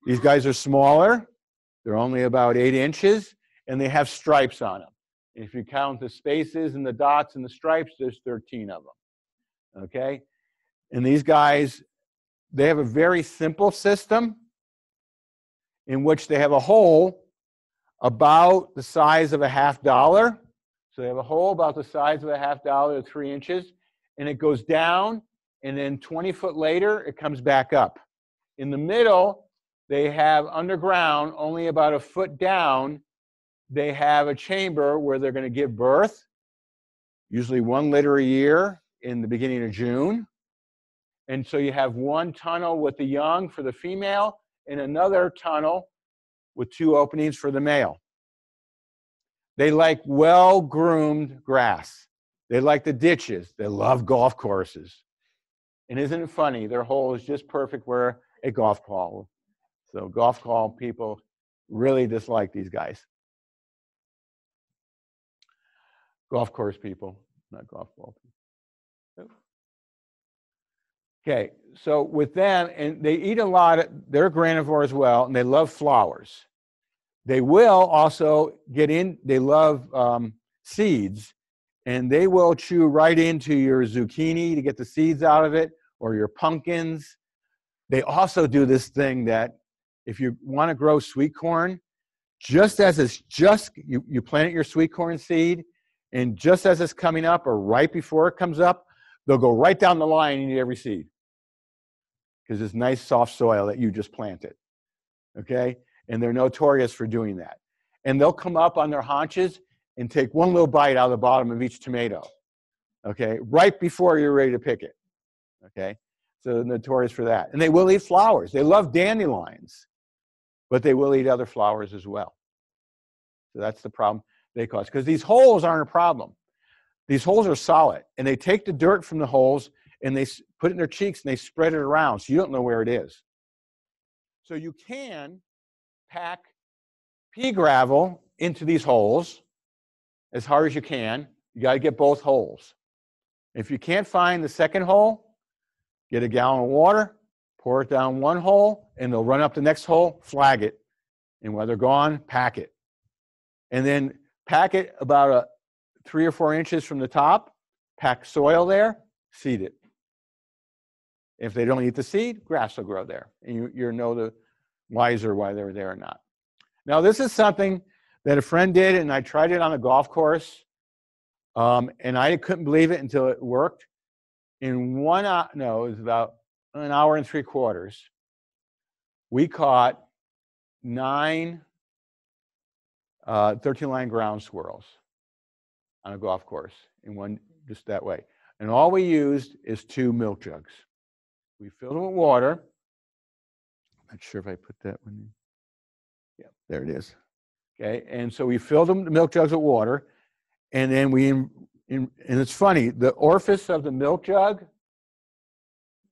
These guys are smaller. They're only about 8 inches, and they have stripes on them. And if you count the spaces and the dots and the stripes, there's 13 of them. Okay? And these guys, they have a very simple system in which they have a hole about the size of a $50. So they have a hole about the size of a $50 to 3 inches, and it goes down, and then 20 foot later, it comes back up. In the middle, they have underground, only about a foot down, they have a chamber where they're going to give birth, usually 1 litter a year in the beginning of June. And so you have one tunnel with the young for the female and another tunnel with 2 openings for the male. They like well-groomed grass. They like the ditches. They love golf courses. And isn't it funny? Their hole is just perfect where a golf ball. So golf ball people really dislike these guys. Golf course people, not golf ball people. Okay, so with them, and they eat a lot, they're granivore as well, and they love flowers. They will also get in, they love seeds, and they will chew right into your zucchini to get the seeds out of it, or your pumpkins. They also do this thing that if you want to grow sweet corn, just as it's you plant your sweet corn seed, and just as it's coming up or right before it comes up, they'll go right down the line and eat every seed. Because it's nice, soft soil that you just planted. Okay? And they're notorious for doing that. And they'll come up on their haunches and take one little bite out of the bottom of each tomato. Okay? Right before you're ready to pick it. Okay? So they're notorious for that. And they will eat flowers. They love dandelions. But they will eat other flowers as well. So that's the problem they cause. Because these holes aren't a problem. These holes are solid. And they take the dirt from the holes and they put it in their cheeks and they spread it around so you don't know where it is. So you can pack pea gravel into these holes as hard as you can. You got to get both holes. If you can't find the second hole, get a gallon of water, pour it down one hole, and they'll run up the next hole, flag it. And when they're gone, pack it. And then pack it about 3 or 4 inches from the top, pack soil there, seed it. If they don't eat the seed, grass will grow there. And you know the wiser why they're there or not. Now, this is something that a friend did, and I tried it on a golf course, and I couldn't believe it until it worked. In 1 hour, no, it was about an hour and 3/4, we caught 9 13-line ground squirrels on a golf course in one, just that way. And all we used is 2 milk jugs. We filled them with water. I'm not sure if I put that one in. Yeah, there it is. Okay, and so we filled them, the milk jugs with water, and then and it's funny, the orifice of the milk jug,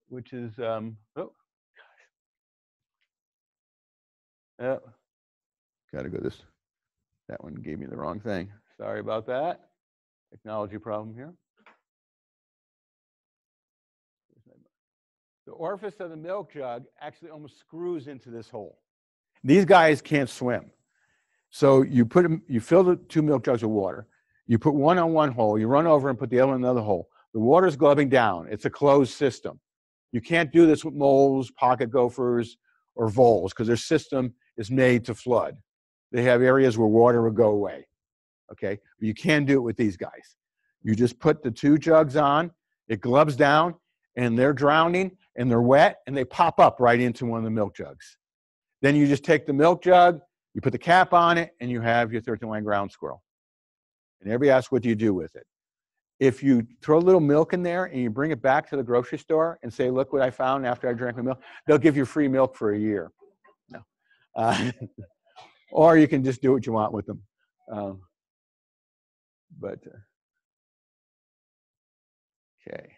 which is, oh, gotta go this, that one gave me the wrong thing. Sorry about that. Technology problem here. The orifice of the milk jug actually almost screws into this hole. These guys can't swim. So you fill the 2 milk jugs with water. You put one on one hole, you run over and put the other in another hole. The water's glubbing down. It's a closed system. You can't do this with moles, pocket gophers, or voles, because their system is made to flood. They have areas where water will go away. Okay? But you can do it with these guys. You just put the 2 jugs on, it glubs down, and they're drowning, and they're wet, and they pop up right into one of the milk jugs. Then you just take the milk jug, you put the cap on it, and you have your 13-line ground squirrel. And everybody asks, what do you do with it? If you throw a little milk in there and you bring it back to the grocery store and say, look what I found after I drank my milk, they'll give you free milk for a year. No. Or you can just do what you want with them. Okay.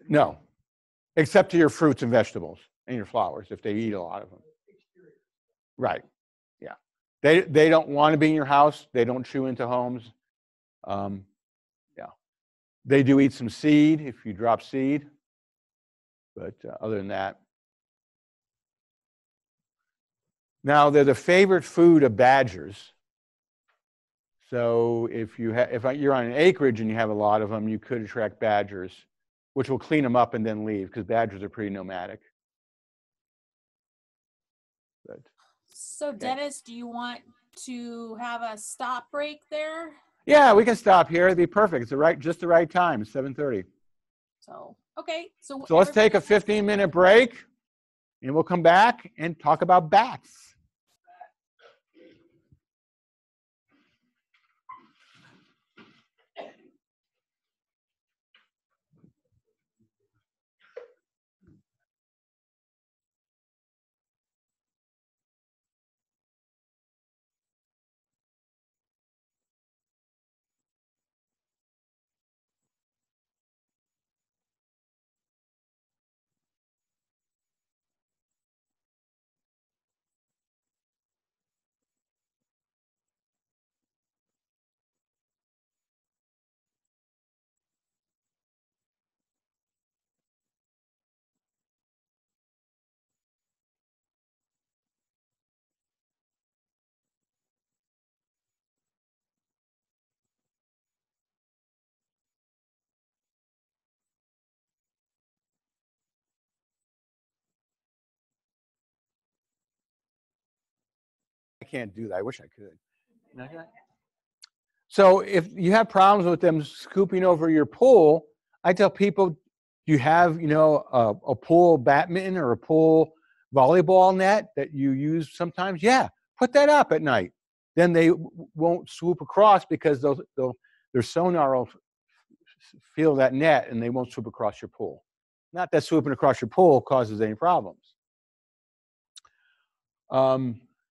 No, except to your fruits and vegetables and your flowers if they eat a lot of them. Right. Yeah. They don't want to be in your house. They don't chew into homes. Yeah. They do eat some seed if you drop seed. But other than that. Now, they're the favorite food of badgers. So if you're on an acreage and you have a lot of them, you could attract badgers, which will clean them up and then leave, because badgers are pretty nomadic. But, so, okay. Dennis, do you want to have a stop break there? Yeah, we can stop here. It'd be perfect. It's just the right time. It's 7:30. So, okay. So let's take a 15-minute break, and we'll come back and talk about bats. I can't do that. I wish I could. Okay. So if you have problems with them scooping over your pool, I tell people, you have, a pool badminton or a pool volleyball net that you use sometimes? Yeah, put that up at night. Then they won't swoop across, because their sonar will feel that net and they won't swoop across your pool. Not that swooping across your pool causes any problems.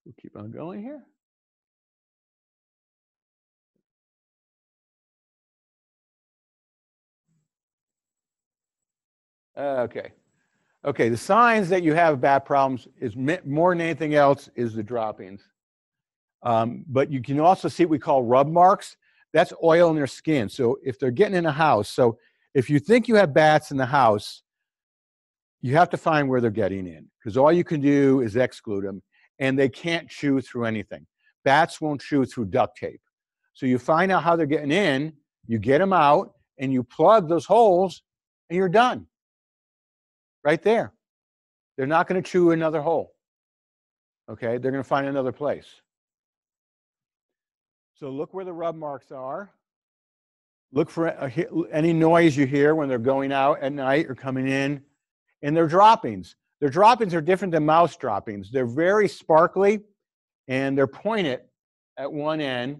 We'll keep on going here. Okay. Okay, the signs that you have bat problems is more than anything else is the droppings. But you can also see what we call rub marks. That's oil in their skin. So if they're getting in a house, so if you think you have bats in the house, you have to find where they're getting in, because all you can do is exclude them, and they can't chew through anything. Bats won't chew through duct tape. So you find out how they're getting in, you get them out, and you plug those holes, and you're done. Right there. they're not going to chew another hole. Okay, they're going to find another place. So look where the rub marks are. Look for any noise you hear when they're going out at night or coming in. And their droppings. Their droppings are different than mouse droppings. They're very sparkly, and they're pointed at one end.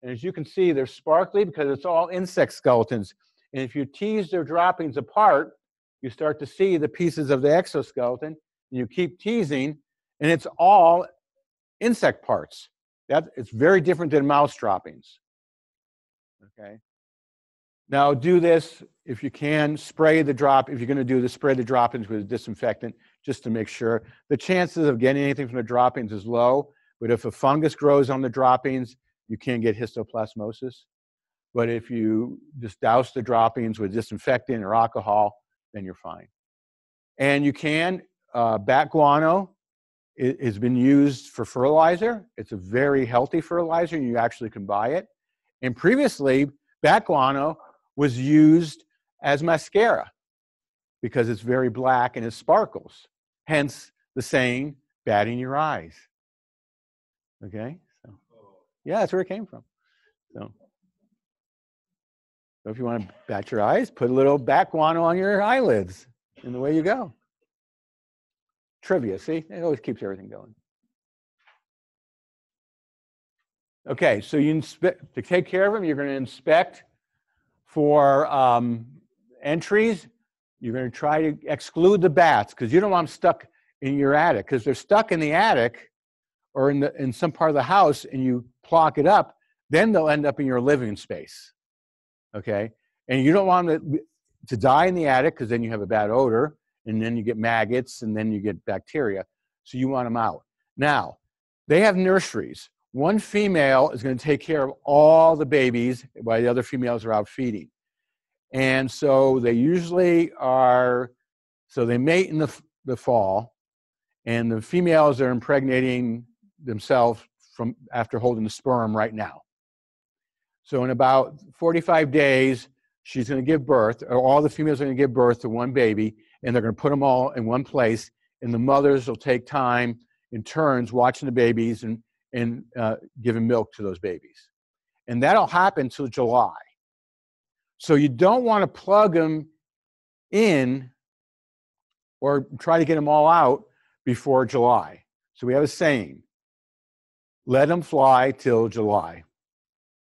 And as you can see, they're sparkly because it's all insect skeletons. And if you tease their droppings apart, you start to see the pieces of the exoskeleton. And you keep teasing, and it's all insect parts. It's very different than mouse droppings. Okay. Now do this if you can. Spray the drop. If you're going to do this, spray the droppings with a disinfectant just to make sure. The chances of getting anything from the droppings is low, but if a fungus grows on the droppings, you can get histoplasmosis. But if you just douse the droppings with disinfectant or alcohol, then you're fine. And you can, bat guano has been used for fertilizer. It's a very healthy fertilizer, and you actually can buy it. And previously, bat guano was used as mascara because it's very black and it sparkles. Hence the saying, batting your eyes. Okay? So, yeah, that's where it came from. So if you want to bat your eyes, put a little bat guano on your eyelids, and away you go. Trivia, see? It always keeps everything going. Okay, so to take care of them, you're going to inspect for entries. You're going to try to exclude the bats because you don't want them stuck in your attic. Because they're stuck in the attic or in some part of the house and you block it up, then they'll end up in your living space. Okay? And you don't want them to die in the attic because then you have a bad odor, and then you get maggots, and then you get bacteria. So you want them out. Now, they have nurseries. One female is going to take care of all the babies while the other females are out feeding. And so they usually are, so they mate in the fall, and the females are impregnating themselves from after holding the sperm right now. So in about 45 days, she's going to give birth, or all the females are going to give birth to one baby, and they're going to put them all in one place, and the mothers will take time in turns watching the babies and giving milk to those babies. And that'll happen till July. So you don't want to plug them in or try to get them all out before July. So we have a saying, let them fly till July,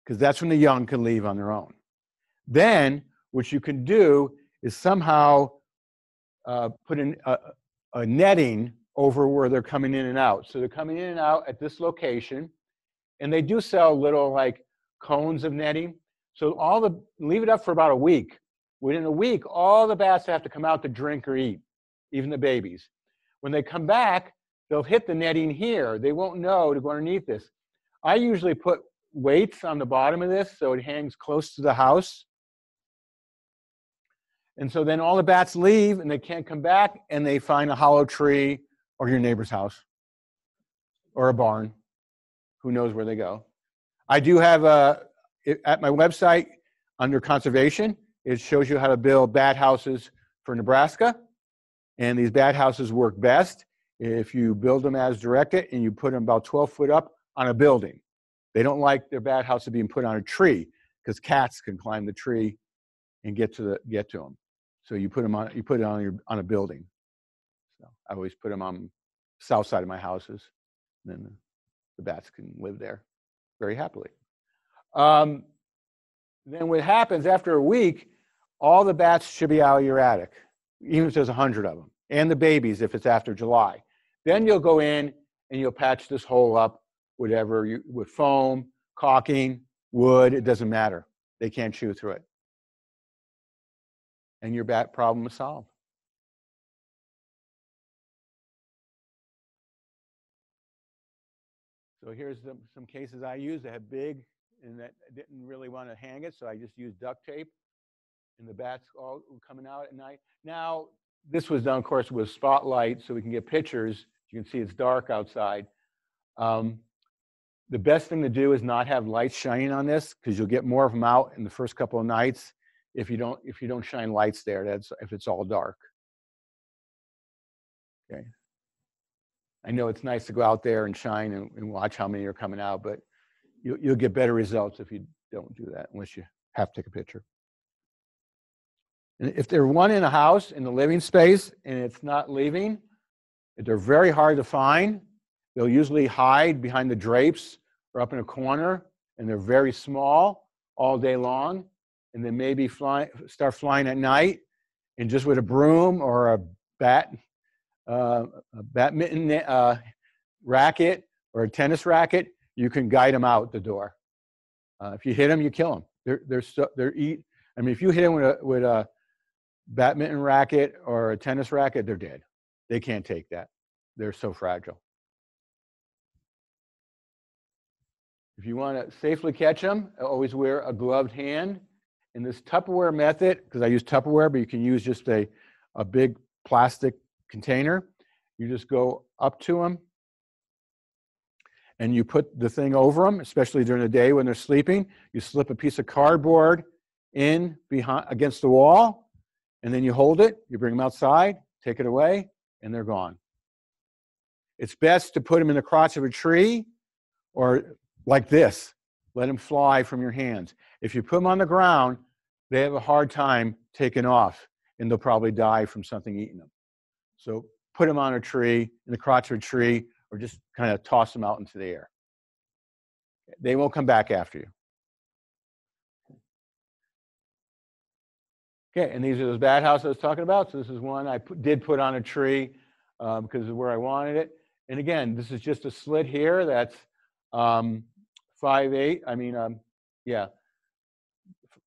because that's when the young can leave on their own. Then what you can do is somehow put in a netting over where they're coming in and out. So they're coming in and out at this location, and they do sell little like cones of netting. So leave it up for about a week. Within a week, all the bats have to come out to drink or eat, even the babies. When they come back, they'll hit the netting here. They won't know to go underneath this. I usually put weights on the bottom of this so it hangs close to the house. And so then all the bats leave and they can't come back, and they find a hollow tree or your neighbor's house or a barn. Who knows where they go. I do have at my website under conservation, it shows you how to build bat houses for Nebraska. And these bat houses work best if you build them as directed and you put them about 12 foot up on a building. They don't like their bat houses being put on a tree because cats can climb the tree and get to them. So you put it on a building. So I always put them on the south side of my houses. And then the bats can live there very happily. Then what happens after a week, all the bats should be out of your attic, even if there's 100 of them, and the babies if it's after July. Then you'll go in and you'll patch this hole up, with foam, caulking, wood, it doesn't matter. They can't chew through it. And your bat problem is solved. So here's some cases I used that had big, and that I didn't really want to hang it, so I just used duct tape, and the bats all coming out at night. Now, this was done, of course, with spotlight, so we can get pictures. You can see it's dark outside. The best thing to do is not have lights shining on this, because you'll get more of them out in the first couple of nights if you don't shine lights there. If it's all dark. Okay. I know it's nice to go out there and shine and watch how many are coming out, but you'll get better results if you don't do that, unless you have to take a picture. And if there's one in a house, in the living space, and it's not leaving, they're very hard to find. They'll usually hide behind the drapes or up in a corner, and they're very small all day long, and then maybe start flying at night, and just with a broom or a badminton racket or a tennis racket, you can guide them out the door. If you hit them, you kill them. I mean, if you hit them with a badminton racket or a tennis racket, they're dead. They can't take that. They're so fragile. If you want to safely catch them, always wear a gloved hand. In this Tupperware method, because I use Tupperware, but you can use just a big plastic container, you just go up to them and you put the thing over them, especially during the day when they're sleeping. You slip a piece of cardboard in against the wall, and then you hold it, you bring them outside, take it away, and they're gone. It's best to put them in the crotch of a tree or like this. Let them fly from your hands. If you put them on the ground, they have a hard time taking off, and they'll probably die from something eating them. So put them on a tree, in the crotch of a tree, or just kind of toss them out into the air. They won't come back after you. Okay, and these are those bat houses I was talking about. So this is one I did put on a tree because of where I wanted it. And again, this is just a slit here that's 5/8. I mean,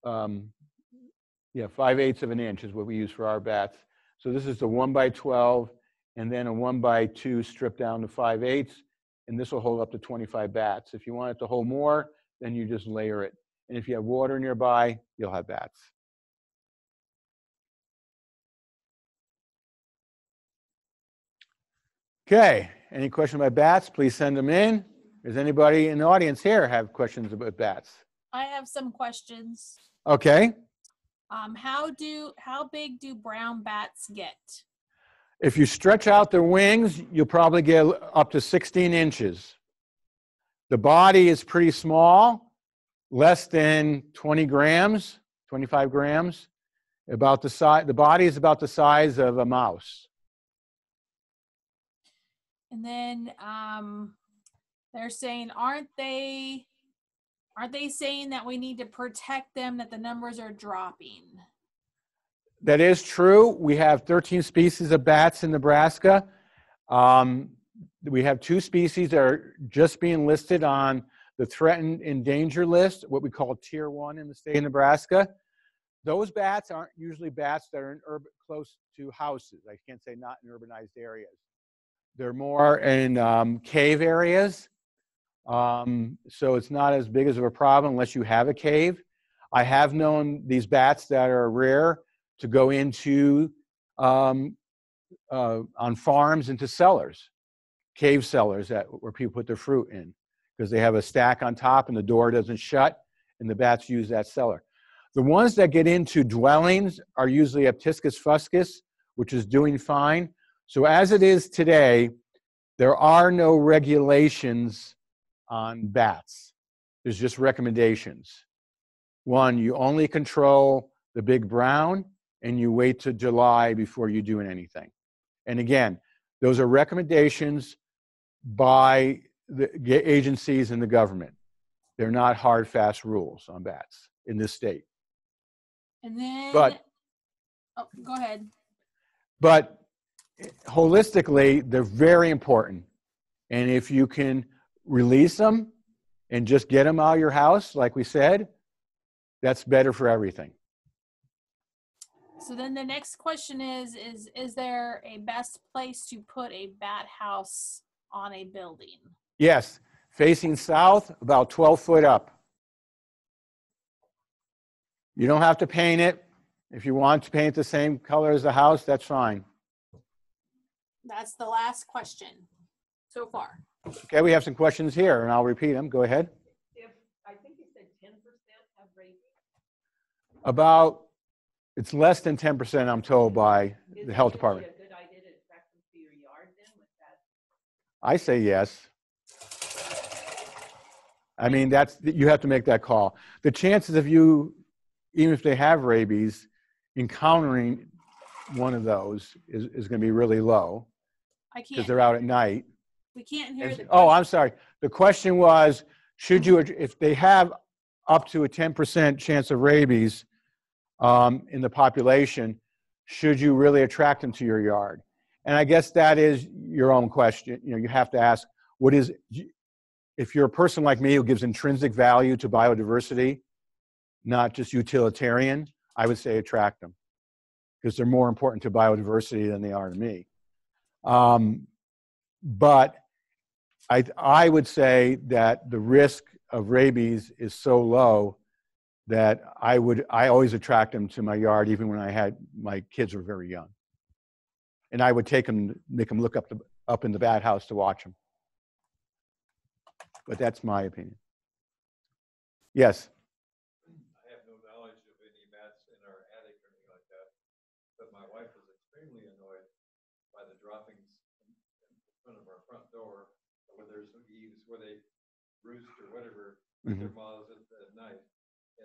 5/8 of an inch is what we use for our bats. So this is the 1x12, and then a 1x2 stripped down to 5/8, and this will hold up to 25 bats. If you want it to hold more, then you just layer it. And if you have water nearby, you'll have bats. Okay, any questions about bats, please send them in. Does anybody in the audience here have questions about bats? I have some questions. Okay. How big do brown bats get? If you stretch out their wings, you'll probably get up to 16 inches. The body is pretty small, less than 20 grams, 25 grams. About the size, the body is about the size of a mouse. And then they're saying, aren't they saying that we need to protect them, that the numbers are dropping? That is true. We have 13 species of bats in Nebraska. We have 2 species that are just being listed on the threatened endangered list, what we call Tier 1 in the state of Nebraska. Those bats aren't usually bats that are in close to houses. I can't say not in urbanized areas. They're more in cave areas. So it's not as big as of a problem unless you have a cave. I have known these bats that are rare to go into on farms into cellars, cave cellars where people put their fruit in, because they have a stack on top and the door doesn't shut, and the bats use that cellar. The ones that get into dwellings are usually Aptiscus fuscus, which is doing fine. So as it is today, there are no regulations on bats. There's just recommendations. One, you only control the big brown, and you wait till July before you do anything. And again, those are recommendations by the agencies and the government. They're not hard, fast rules on bats in this state. And then, go ahead. But holistically, they're very important. And if you can release them and just get them out of your house, like we said, that's better for everything. So then the next question is there a best place to put a bat house on a building? Yes, facing south, about 12 foot up. You don't have to paint it. If you want to paint the same color as the house, that's fine. That's the last question so far. Okay, we have some questions here, and I'll repeat them. Go ahead. I think you said 10% have rabies. It's less than 10%, I'm told, by the health department. Is it really a good idea to track them to your yard? I say yes. I mean, you have to make that call. The chances of you, even if they have rabies, encountering one of those is going to be really low I because can't. they're out at night. We can't hear the. Oh, I'm sorry. The question was, should you, if they have up to a 10% chance of rabies in the population, should you really attract them to your yard? And I guess that is your own question. You know, you have to ask, if you're a person like me who gives intrinsic value to biodiversity, not just utilitarian, I would say attract them because they're more important to biodiversity than they are to me. But I would say that the risk of rabies is so low that I always attract them to my yard, even when my kids were very young. And I would make them look up in the bat house to watch them. But that's my opinion. Yes? I have no knowledge of any bats in our attic or anything like that, but my wife was extremely annoyed by the droppings in front of our front door, where there's eaves where they roost or whatever, with their moths at night.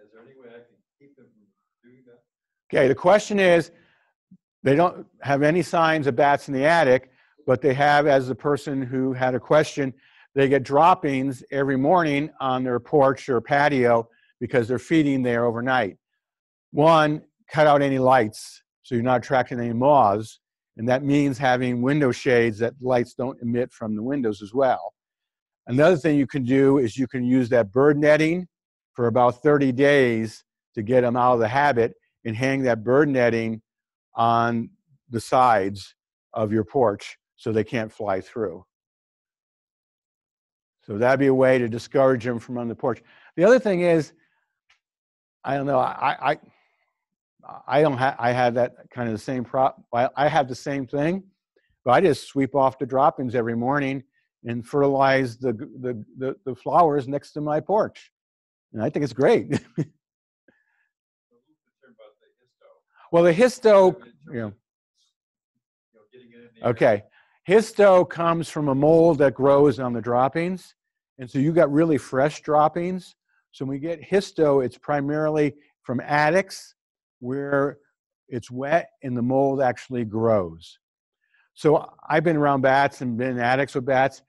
Is there any way I can keep them from doing that? Okay, the question is, they don't have any signs of bats in the attic, but they have, as the person who had a question, they get droppings every morning on their porch or patio because they're feeding there overnight. One, cut out any lights so you're not attracting any moths, and that means having window shades that lights don't emit from the windows as well. Another thing you can do is you can use that bird netting for about 30 days to get them out of the habit and hang that bird netting on the sides of your porch so they can't fly through. So that'd be a way to discourage them from on the porch. The other thing is, I don't know, I have that kind of the same I have the same thing, but I just sweep off the droppings every morning and fertilize the flowers next to my porch. And I think it's great. Well, the histo, okay. Histo comes from a mold that grows on the droppings. And so you got really fresh droppings. So when we get histo, it's primarily from attics where it's wet and the mold actually grows. So I've been around bats and been in attics with bats.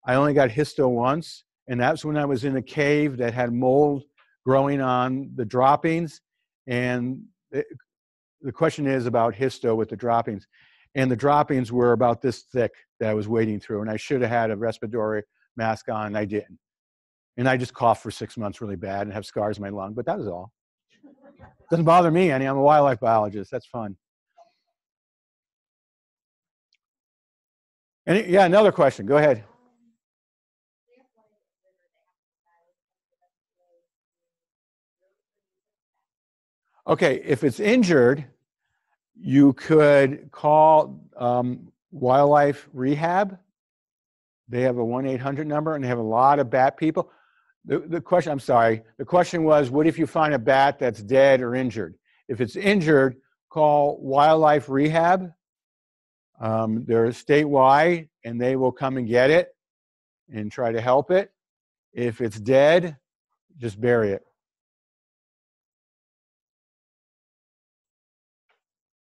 I only got histo once, and that's when I was in a cave that had mold growing on the droppings. And the question is about histo with the droppings. And the droppings were about this thick that I was wading through, and I should have had a respiratory mask on, and I didn't. And I just coughed for 6 months really bad and have scars in my lung, but that was all. Doesn't bother me any. I'm a wildlife biologist. That's fun. Yeah, another question. Go ahead. Okay, if it's injured, you could call wildlife rehab. They have a 1-800 number, and they have a lot of bat people. The question, I'm sorry, the question was, what if you find a bat that's dead or injured? If it's injured, call wildlife rehab. They're statewide, and they will come and get it and try to help it. If it's dead, just bury it.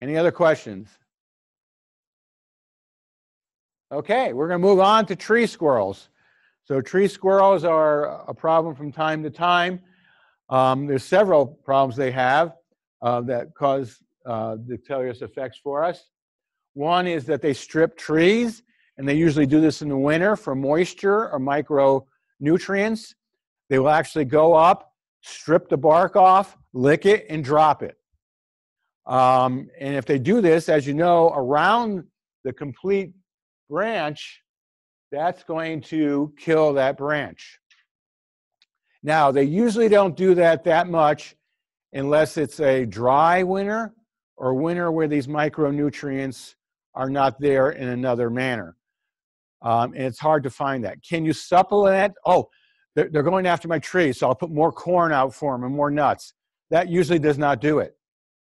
Any other questions? Okay, we're going to move on to tree squirrels. So tree squirrels are a problem from time to time. There's several problems they have that cause deleterious effects for us. One is that they strip trees, and they usually do this in the winter for moisture or micronutrients. They will actually go up, strip the bark off, lick it, and drop it. And if they do this, as you know, around the complete branch, that's going to kill that branch. Now, they usually don't do that much unless it's a dry winter or winter where these micronutrients are not there in another manner. And it's hard to find that. Can you supplement? Oh, they're going after my tree, so I'll put more corn out for them and more nuts. That usually does not do it.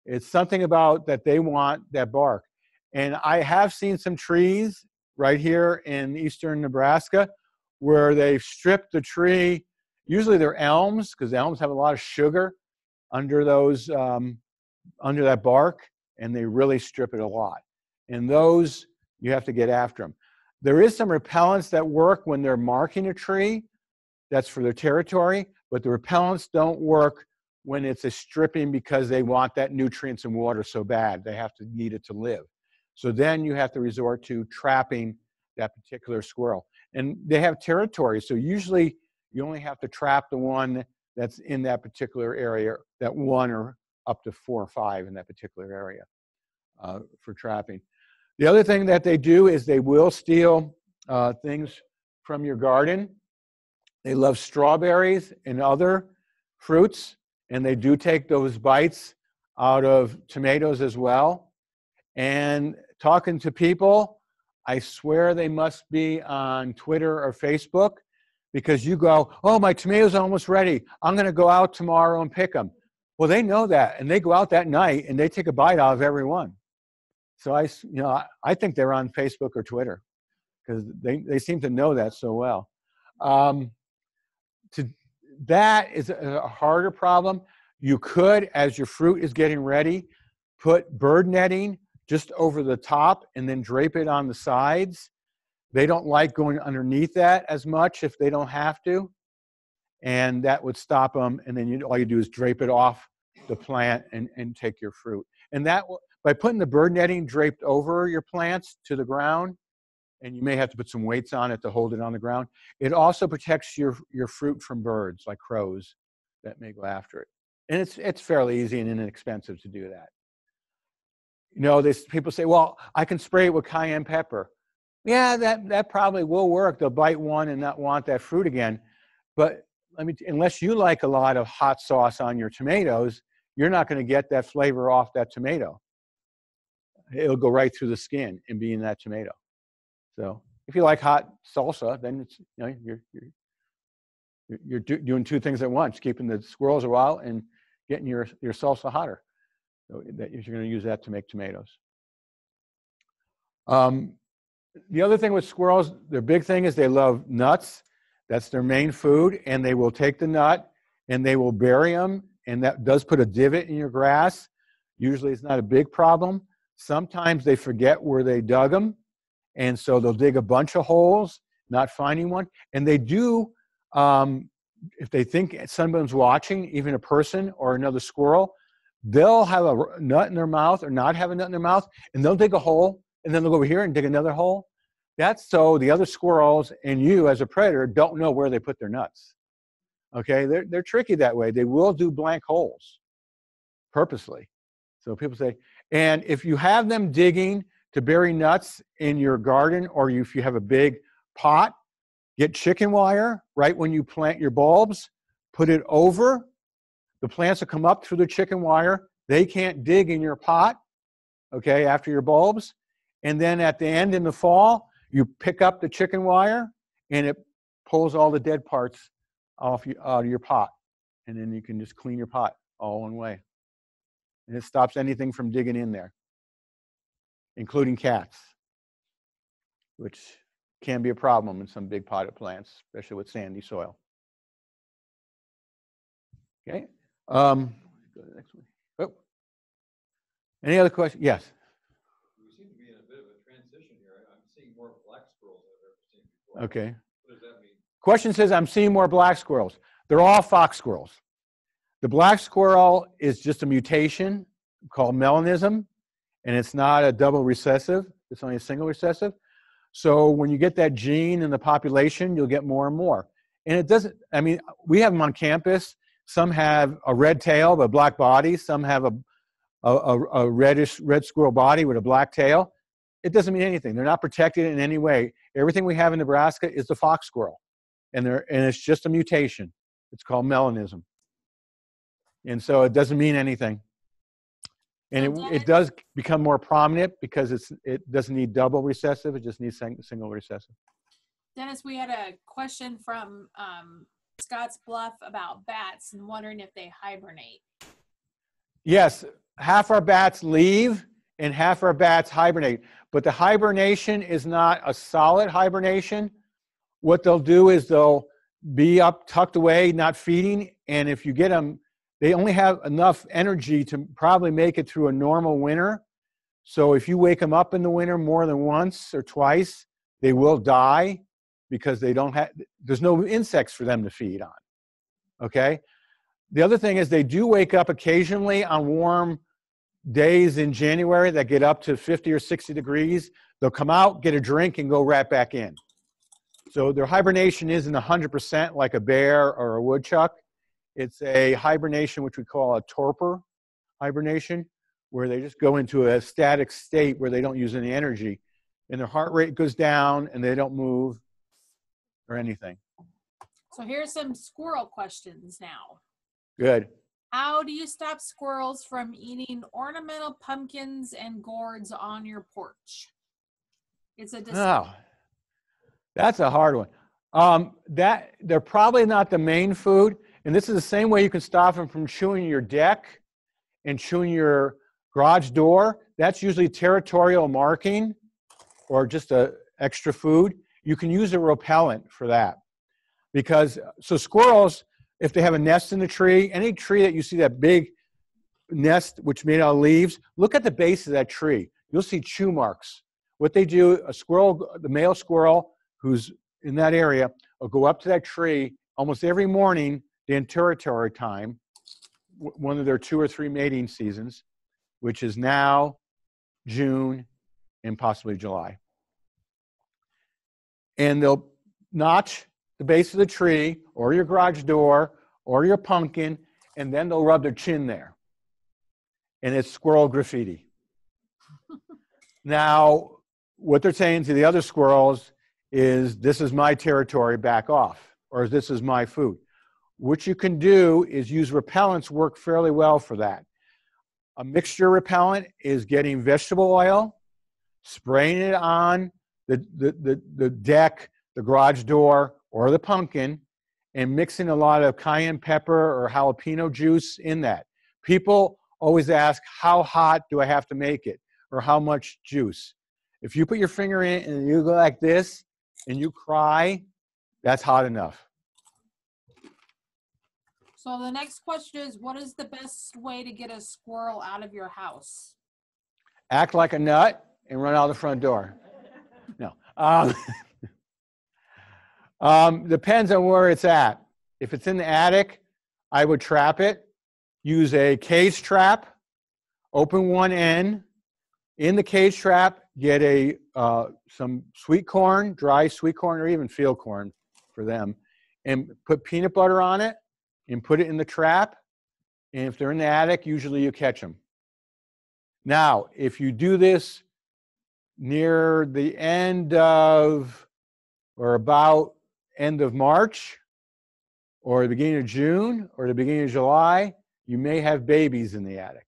It's something about that they want that bark. And I have seen some trees right here in eastern Nebraska, where they've stripped the tree. Usually they're elms, because elms have a lot of sugar under those, under that bark, and they really strip it a lot. And those, you have to get after them. There is some repellents that work when they're marking a tree. That's for their territory, but the repellents don't work when it's a stripping because they want that nutrients and water so bad. They have to need it to live. So then you have to resort to trapping that particular squirrel. And they have territory, so usually you only have to trap the one that's in that particular area, that one or up to 4 or 5 in that particular area for trapping. The other thing that they do is they will steal things from your garden. They love strawberries and other fruits, and they do take those bites out of tomatoes as well. And talking to people, I swear they must be on Twitter or Facebook, because you go, oh, my tomatoes are almost ready. I'm going to go out tomorrow and pick them. Well, they know that, and they go out that night, and they take a bite out of every one. So I think they're on Facebook or Twitter, because they seem to know that so well. That is a harder problem. You could, as your fruit is getting ready, put bird netting just over the top and then drape it on the sides. They don't like going underneath that as much if they don't have to, and that would stop them. And then all you do is drape it off the plant and take your fruit. And that, by putting the bird netting draped over your plants to the ground, and you may have to put some weights on it to hold it on the ground, it also protects your fruit from birds like crows that may go after it. And it's fairly easy and inexpensive to do that. You know, people say, well, I can spray it with cayenne pepper. Yeah, that probably will work. They'll bite one and not want that fruit again. But unless you like a lot of hot sauce on your tomatoes, you're not going to get that flavor off that tomato. It'll go right through the skin and be in that tomato. So if you like hot salsa, then it's, you're doing 2 things at once: keeping the squirrels a while and getting your salsa hotter. So that if you're going to use that to make tomatoes. The other thing with squirrels, their big thing is they love nuts. That's their main food, and they will take the nut and they will bury them, and that does put a divot in your grass. Usually it's not a big problem. Sometimes they forget where they dug them, and so they'll dig a bunch of holes, not finding one. And they do, if they think someone's watching, even a person or another squirrel, they'll have a nut in their mouth or not have a nut in their mouth, and they'll dig a hole, and then they'll go over here and dig another hole. That's so the other squirrels and you as a predator don't know where they put their nuts. Okay, they're tricky that way. They will do blank holes purposely. So people say, and if you have them digging to bury nuts in your garden, or if you have a big pot, get chicken wire right when you plant your bulbs, put it over. The plants will come up through the chicken wire. They can't dig in your pot, okay, after your bulbs. And then at the end in the fall, you pick up the chicken wire, and it pulls all the dead parts out of your pot. And then you can just clean your pot all one way. And it stops anything from digging in there, including cats, which can be a problem in some big potted plants, especially with sandy soil. Okay. Go to the next one. Oh. Any other questions? Yes. We seem to be in a bit of a transition here. I'm seeing more black squirrels than I've ever seen before. Okay. What does that mean? Question says, I'm seeing more black squirrels. They're all fox squirrels. The black squirrel is just a mutation called melanism, and it's not a double recessive. It's only a single recessive. So when you get that gene in the population, you'll get more and more. And it doesn't, I mean, we have them on campus. Some have a red tail but black body. Some have a red squirrel body with a black tail. It doesn't mean anything. They're not protected in any way. Everything we have in Nebraska is the fox squirrel, and it's just a mutation. It's called melanism, and so it doesn't mean anything. And it does become more prominent because it doesn't need double recessive. It just needs single recessive. Dennis, we had a question from Scotts Bluff about bats and wondering if they hibernate. Yes, half our bats leave and half our bats hibernate. But the hibernation is not a solid hibernation. What they'll do is they'll be up, tucked away, not feeding, and if you get them, they only have enough energy to probably make it through a normal winter. So if you wake them up in the winter more than once or twice, they will die because they don't have, there's no insects for them to feed on, okay? The other thing is they do wake up occasionally on warm days in January that get up to 50 or 60 degrees. They'll come out, get a drink, and go right back in. So their hibernation isn't 100% like a bear or a woodchuck. It's a hibernation which we call a torpor hibernation, where they just go into a static state where they don't use any energy. And their heart rate goes down and they don't move or anything. So here's some squirrel questions now. Good. How do you stop squirrels from eating ornamental pumpkins and gourds on your porch? It's a Oh, that's a hard one. They're probably not the main food. And this is the same way you can stop them from chewing your deck and chewing your garage door. That's usually territorial marking or just a extra food. You can use a repellent for that. Because, so squirrels, if they have a nest in the tree, any tree that you see that big nest which made out of leaves, look at the base of that tree. You'll see chew marks. What they do, a squirrel, the male squirrel who's in that area will go up to that tree almost every morning, in territory time, one of their 2 or 3 mating seasons, which is now, June, and possibly July. And they'll notch the base of the tree or your garage door or your pumpkin, and then they'll rub their chin there. And it's squirrel graffiti. Now, what they're saying to the other squirrels is, this is my territory, back off, or this is my food. What you can do is use repellents, work fairly well for that. A mixture repellent is getting vegetable oil, spraying it on the deck, the garage door, or the pumpkin, and mixing a lot of cayenne pepper or jalapeno juice in that. People always ask, how hot do I have to make it? Or how much juice? If you put your finger in it and you go like this and you cry, that's hot enough. So the next question is, what is the best way to get a squirrel out of your house? Act like a nut and run out the front door. No. Depends on where it's at. If it's in the attic, I would trap it. Use a cage trap. Open one end. In the cage trap, get some sweet corn, dry sweet corn, or even field corn for them, and put peanut butter on it and put it in the trap. And if they're in the attic, usually you catch them. Now, if you do this near the end of, or about end of March, or the beginning of June, or the beginning of July, you may have babies in the attic.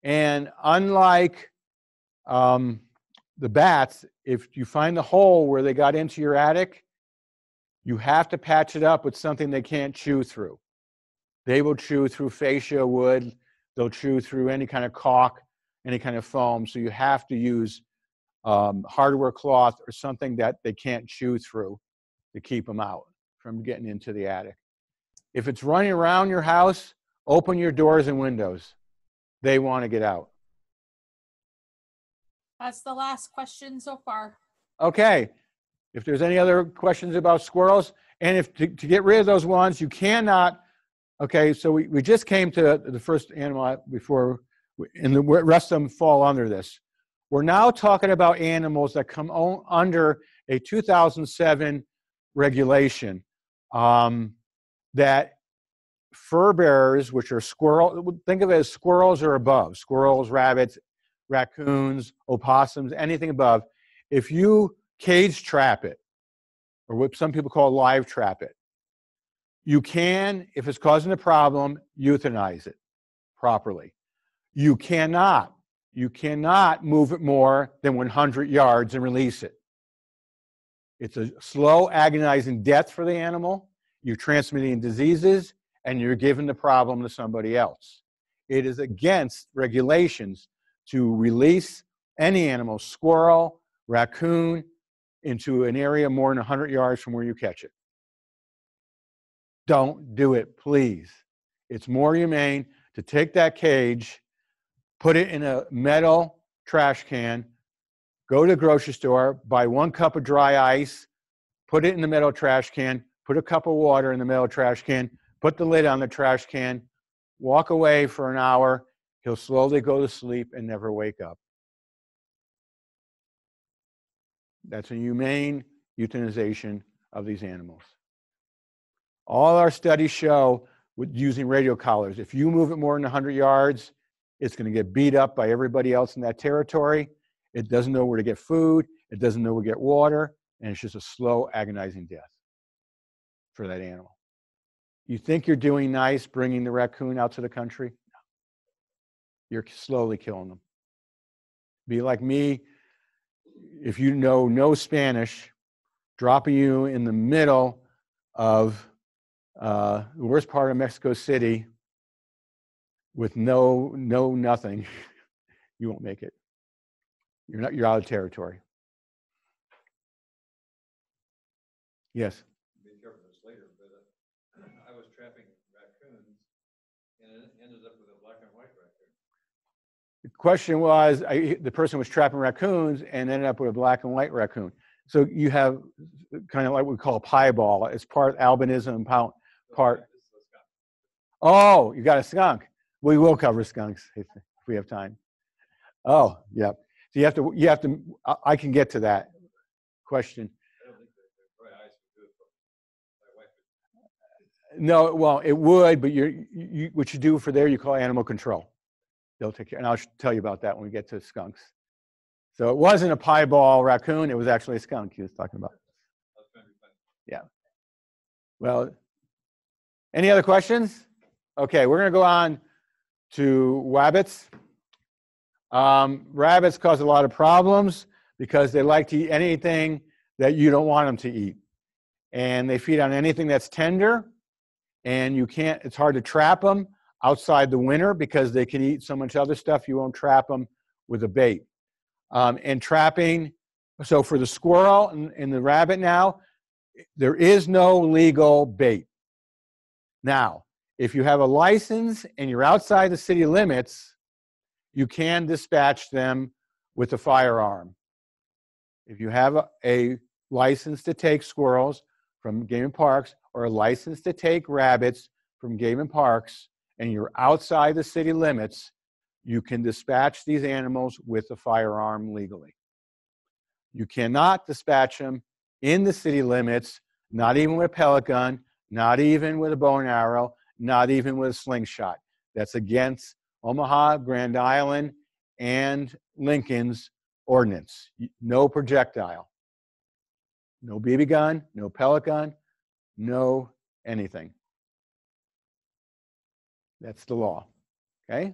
And unlike the bats, if you find the hole where they got into your attic, you have to patch it up with something they can't chew through. They will chew through fascia wood. They'll chew through any kind of caulk, any kind of foam. So you have to use hardware cloth or something that they can't chew through to keep them out from getting into the attic. If it's running around your house, open your doors and windows. They want to get out. That's the last question so far. Okay. If there's any other questions about squirrels, and if to get rid of those ones, you cannot. Okay, so we just came to the first animal before, and the rest of them fall under this. We're now talking about animals that come under a 2007 regulation that fur bearers, which are squirrel, think of it as squirrels or above, squirrels, rabbits, raccoons, opossums, anything above. If you cage trap it, or what some people call live trap it, you can, if it's causing a problem, euthanize it properly. You cannot move it more than 100 yards and release it. It's a slow, agonizing death for the animal. You're transmitting diseases, and you're giving the problem to somebody else. it is against regulations to release any animal, squirrel, raccoon, into an area more than 100 yards from where you catch it. Don't do it, please. It's more humane to take that cage, put it in a metal trash can, go to the grocery store, buy 1 cup of dry ice, put it in the metal trash can, put a cup of water in the metal trash can, put the lid on the trash can, walk away for an hour. He'll slowly go to sleep and never wake up. That's a humane euthanization of these animals. All our studies show with using radio collars, if you move it more than 100 yards, it's going to get beat up by everybody else in that territory. It doesn't know where to get food. It doesn't know where to get water. And it's just a slow, agonizing death for that animal. You think you're doing nice bringing the raccoon out to the country? No. You're slowly killing them. Be like me, if you know no Spanish, dropping you in the middle of the worst part of Mexico City with nothing, you won't make it. You're out of territory. Yes. Be careful this later, but I was trapping raccoons and it ended up with a black and white raccoon. The question was, the person was trapping raccoons and ended up with a black and white raccoon. So you have kind of like what we call a pieball. It's part albinism, part. Oh, you got a skunk. We will cover skunks if we have time. Oh, yeah. So you have to. I can get to that question. I don't think the dry ice would do it, but my wife would. No, well, it would, but what you do for there, you call animal control. They'll take care, and I'll tell you about that when we get to skunks. So it wasn't a pieball raccoon; it was actually a skunk he was talking about. Yeah. Well, any other questions? Okay, we're going to go on to rabbits. Rabbits cause a lot of problems because they like to eat anything that you don't want them to eat, and they feed on anything that's tender. And you can't. It's hard to trap them outside the winter because they can eat so much other stuff. You won't trap them with a bait. And trapping. So for the squirrel and the rabbit now, there is no legal bait. Now, if you have a license and you're outside the city limits, you can dispatch them with a firearm. If you have a license to take squirrels from game and parks or a license to take rabbits from game and parks and you're outside the city limits, you can dispatch these animals with a firearm legally. You cannot dispatch them in the city limits, not even with a pellet gun, not even with a bow and arrow, not even with a slingshot. That's against Omaha, Grand Island, and Lincoln's ordinance. No projectile. No BB gun, no pellet gun, no anything. That's the law. Okay?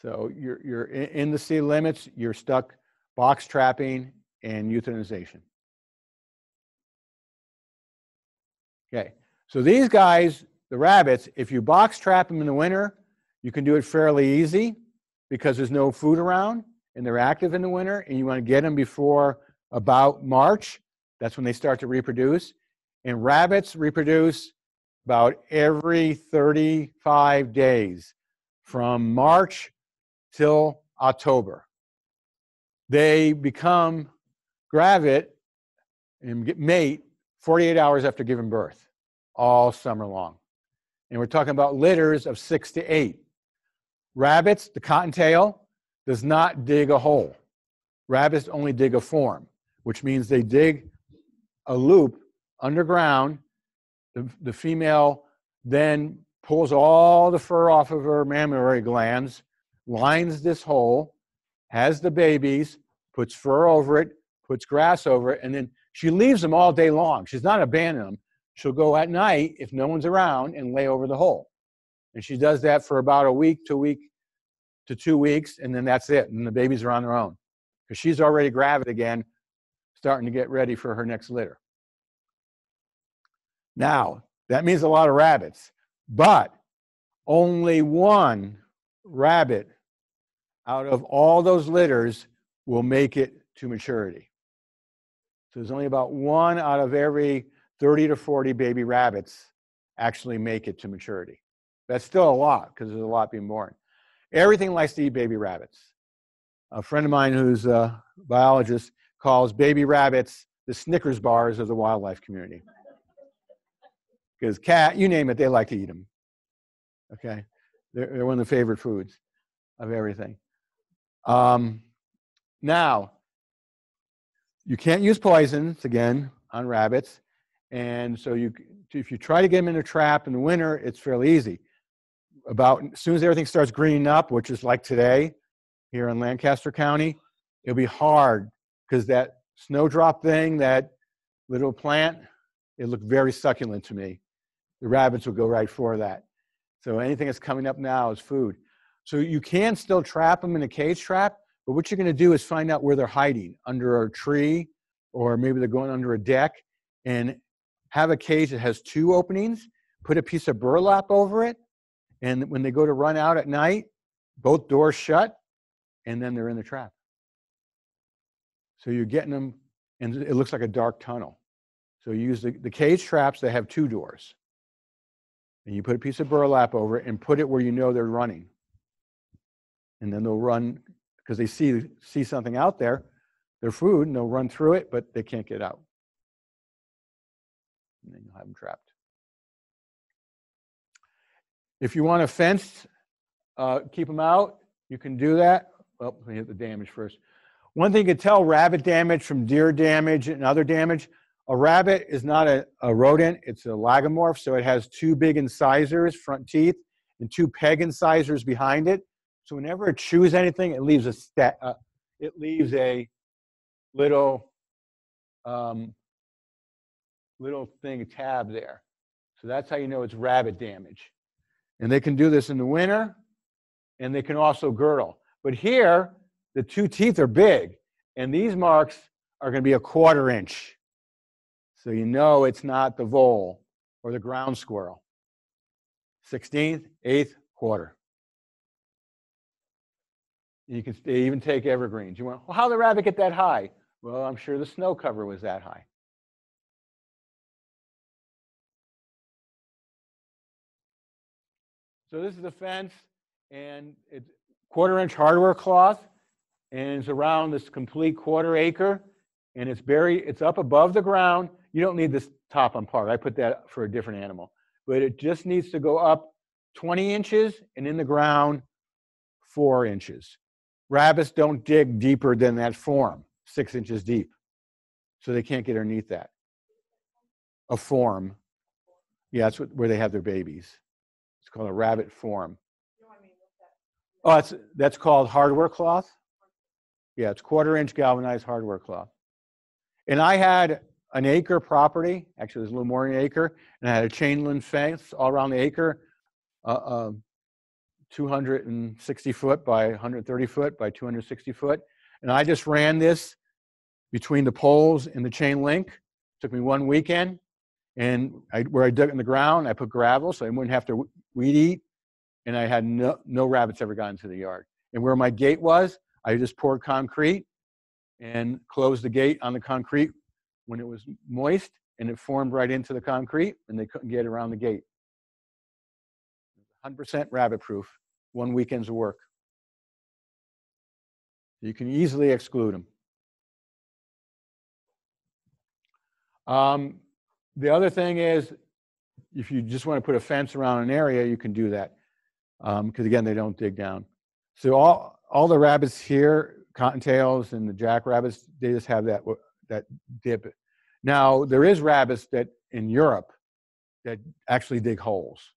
So you're in the city limits, you're stuck box trapping and euthanization. Okay. So these guys, the rabbits, if you box trap them in the winter, you can do it fairly easy because there's no food around and they're active in the winter and you want to get them before about March. That's when they start to reproduce. And rabbits reproduce about every 35 days from March till October. They become gravid and mate 48 hours after giving birth, all summer long. And we're talking about litters of 6 to 8. Rabbits, the cottontail, does not dig a hole. Rabbits only dig a form, which means they dig a loop underground. The female then pulls all the fur off of her mammary glands, lines this hole, has the babies, puts fur over it, puts grass over it, and then she leaves them all day long. She's not abandoning them. She'll go at night if no one's around and lay over the hole. And she does that for about a week to 2 weeks, and then that's it. And the babies are on their own because she's already gravid again, starting to get ready for her next litter. Now, that means a lot of rabbits, but only one rabbit out of all those litters will make it to maturity. So there's only about 1 out of every 30 to 40 baby rabbits actually make it to maturity. That's still a lot because there's a lot being born. Everything likes to eat baby rabbits. A friend of mine who's a biologist calls baby rabbits the Snickers bars of the wildlife community. Because cat, you name it, they like to eat them. Okay? They're one of the favorite foods of everything. Now, you can't use poisons, again, on rabbits. And so if you try to get them in a trap in the winter, it's fairly easy. As soon as everything starts greening up, which is like today here in Lancaster County, it'll be hard because that snowdrop thing, that little plant, it looked very succulent to me. The rabbits will go right for that. So anything that's coming up now is food. So you can still trap them in a cage trap, but what you're going to do is find out where they're hiding, under a tree, or maybe they're going under a deck, and have a cage that has 2 openings, put a piece of burlap over it, and when they go to run out at night, both doors shut, and then they're in the trap. So you're getting them, and it looks like a dark tunnel. So you use the cage traps that have 2 doors. And you put a piece of burlap over it and put it where you know they're running. And then they'll run, because they see something out there, their food, and they'll run through it, but they can't get out. And then you'll have them trapped. If you want to fence, keep them out, you can do that. Oh, let me hit the damage first. One thing you can tell rabbit damage from deer damage and other damage, a rabbit is not a rodent, it's a lagomorph, so it has 2 big incisors, front teeth, and 2 peg incisors behind it. So whenever it chews anything, it leaves a little little thing, a tab there. So that's how you know it's rabbit damage. And they can do this in the winter, and they can also girdle. But here, the 2 teeth are big, and these marks are going to be a 1/4 inch. So you know it's not the vole or the ground squirrel. 16th, 1/8, 1/4. You can even take evergreens. You want, well, how did the rabbit get that high? Well, I'm sure the snow cover was that high. So this is the fence, and it's 1/4 inch hardware cloth, and it's around this complete 1/4 acre, and it's up above the ground. You don't need this top on part. I put that for a different animal. But it just needs to go up 20 inches and in the ground 4 inches. Rabbits don't dig deeper than that form, 6 inches deep. So they can't get underneath that. A form. Yeah, that's where they have their babies. It's called a rabbit form. Oh, that's called hardware cloth. Yeah, it's 1/4 inch galvanized hardware cloth. And I had an acre property, actually it was a little more than an acre, and I had a chain link fence all around the acre, 260 foot by 130 foot by 260 foot. And I just ran this between the poles and the chain link. It took me 1 weekend. And where I dug it in the ground, I put gravel so I wouldn't have to weed eat. And I had no rabbits ever got into the yard. And where my gate was, I just poured concrete and closed the gate on the concrete when it was moist, and it formed right into the concrete, and they couldn't get around the gate. 100% rabbit proof, 1 weekend's of work. You can easily exclude them. The other thing is, if you just want to put a fence around an area, you can do that. Because again, they don't dig down. So all the rabbits here, cottontails and the jackrabbits, they just have that dip. Now, there is rabbits that in Europe that actually dig holes.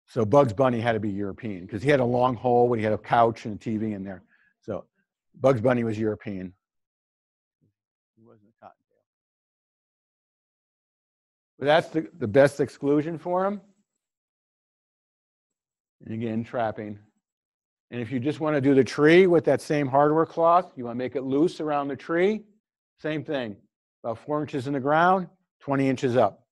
So Bugs Bunny had to be European because he had a long hole when he had a couch and a TV in there. So Bugs Bunny was European. He wasn't a cottontail. But that's the best exclusion for him. And again, trapping. And if you just want to do the tree with that same hardware cloth, you want to make it loose around the tree, same thing. About 4 inches in the ground, 20 inches up.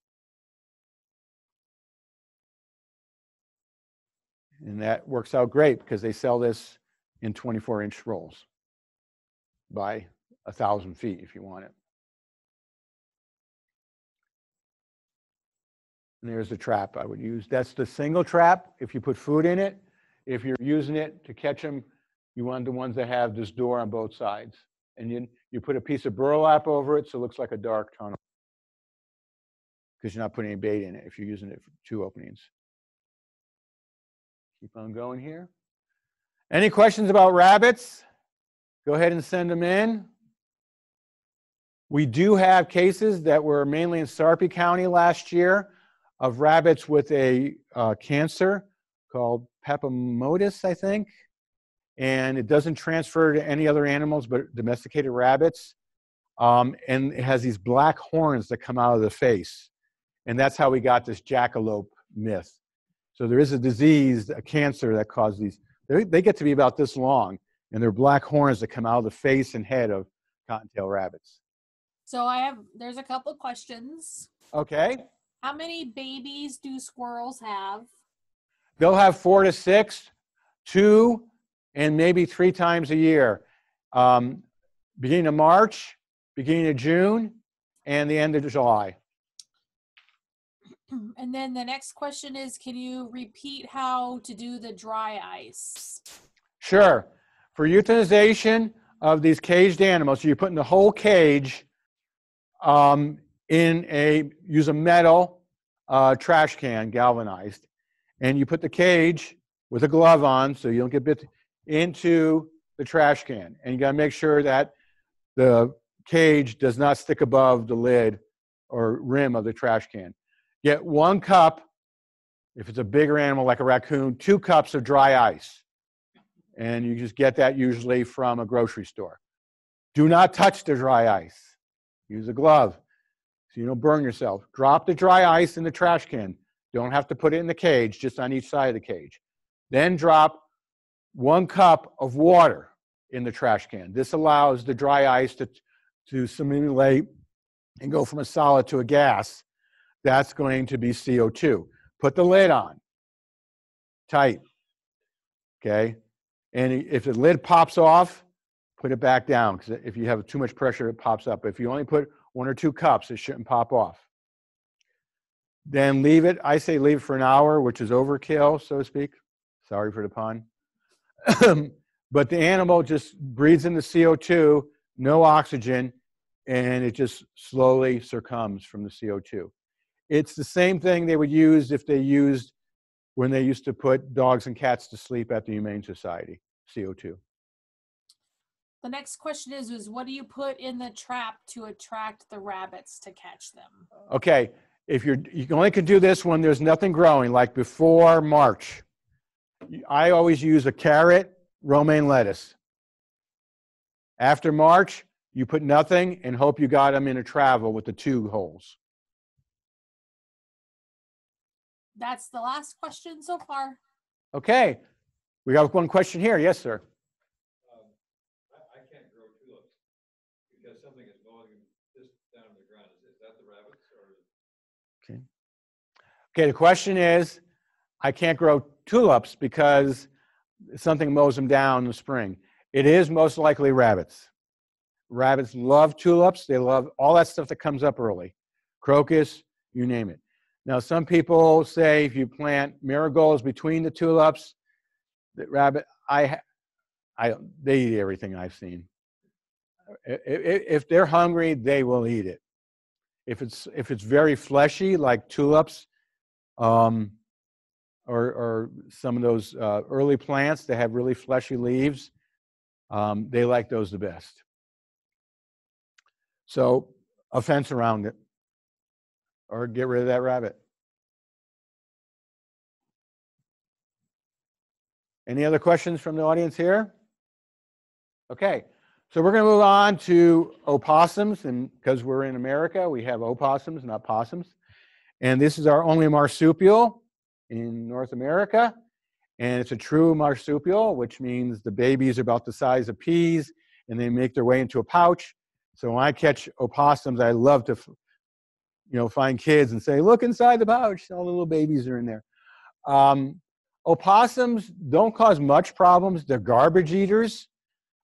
And that works out great because they sell this in 24-inch rolls by 1,000 feet if you want it. And there's the trap I would use. That's the single trap if you put food in it. If you're using it to catch them, you want the ones that have this door on both sides. And you put a piece of burlap over it so it looks like a dark tunnel. Because you're not putting any bait in it if you're using it for 2 openings. Keep on going here. Any questions about rabbits? Go ahead and send them in. We do have cases that were mainly in Sarpy County last year of rabbits with a cancer called papillomavirus, I think. And it doesn't transfer to any other animals but domesticated rabbits. And it has these black horns that come out of the face. And that's how we got this jackalope myth. So there is a disease, a cancer that causes these. They get to be about this long, and they're black horns that come out of the face and head of cottontail rabbits. So there's a couple of questions. Okay. How many babies do squirrels have? They'll have 4 to 6, 2, and maybe 3 times a year. Beginning of March, beginning of June, and the end of July. And then the next question is, can you repeat how to do the dry ice? Sure. For euthanization of these caged animals, so you're putting the whole cage use a metal trash can, galvanized, and you put the cage with a glove on so you don't get bit into the trash can. And you got to make sure that the cage does not stick above the lid or rim of the trash can. Get 1 cup, if it's a bigger animal like a raccoon, 2 cups of dry ice. And you just get that usually from a grocery store. Do not touch the dry ice. Use a glove so you don't burn yourself. Drop the dry ice in the trash can. Don't have to put it in the cage, just on each side of the cage. Then drop 1 cup of water in the trash can. This allows the dry ice to simulate and go from a solid to a gas. That's going to be CO2. Put the lid on, tight, okay? And if the lid pops off, put it back down, because if you have too much pressure, it pops up. If you only put 1 or 2 cups, it shouldn't pop off. Then leave it, I say leave it for an hour, which is overkill, so to speak. Sorry for the pun. But the animal just breathes in the CO2, no oxygen, and it just slowly succumbs from the CO2. It's the same thing they would use when they used to put dogs and cats to sleep at the Humane Society, CO2. The next question is what do you put in the trap to attract the rabbits to catch them? Okay, if you only can do this when there's nothing growing, like before March. I always use a carrot, romaine lettuce. After March, you put nothing and hope you got them in a travel with the 2 holes. That's the last question so far. Okay, we got 1 question here. Yes, sir. I can't grow tulips because something is mowing this down to the ground. Is that the rabbits or? Okay, the question is, I can't grow tulips because something mows them down in the spring. It is most likely rabbits. Rabbits love tulips. They love all that stuff that comes up early. Crocus, you name it. Now, some people say if you plant marigolds between the tulips, that rabbit, they eat everything I've seen. If they're hungry, they will eat it. If it's very fleshy, like tulips, or some of those early plants that have really fleshy leaves, they like those the best. So a fence around it, or get rid of that rabbit. Any other questions from the audience here? Okay, so we're going to move on to opossums, and because we're in America, we have opossums, not possums. And this is our only marsupial in North America, and it's a true marsupial, which means the babies are about the size of peas, and they make their way into a pouch. So when I catch opossums, I love to, find kids and say, "Look inside the pouch. All the little babies are in there." Opossums don't cause much problems. They're garbage eaters,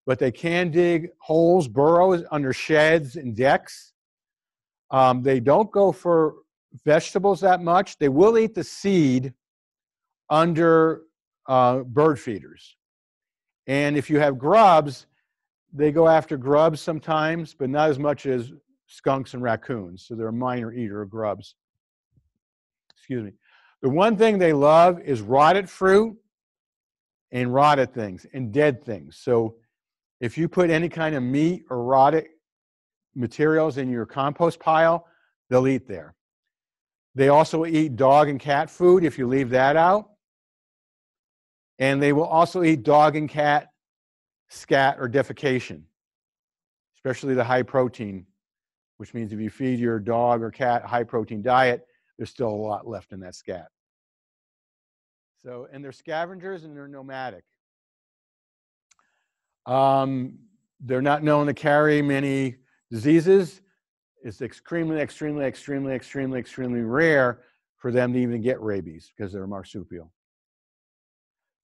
but they can dig holes, burrows under sheds and decks. They don't go for vegetables that much. They will eat the seed under bird feeders. And if you have grubs, they go after grubs sometimes, but not as much as skunks and raccoons. So they're a minor eater of grubs. Excuse me. The one thing they love is rotted fruit and rotted things and dead things. So if you put any kind of meat or rotted materials in your compost pile, they'll eat there. They also eat dog and cat food if you leave that out. And they will also eat dog and cat scat or defecation, especially the high protein, which means if you feed your dog or cat a high protein diet, there's still a lot left in that scat. So, and they're scavengers and they're nomadic. They're not known to carry many diseases. It's extremely, extremely, extremely, extremely, extremely rare for them to even get rabies because they're marsupial.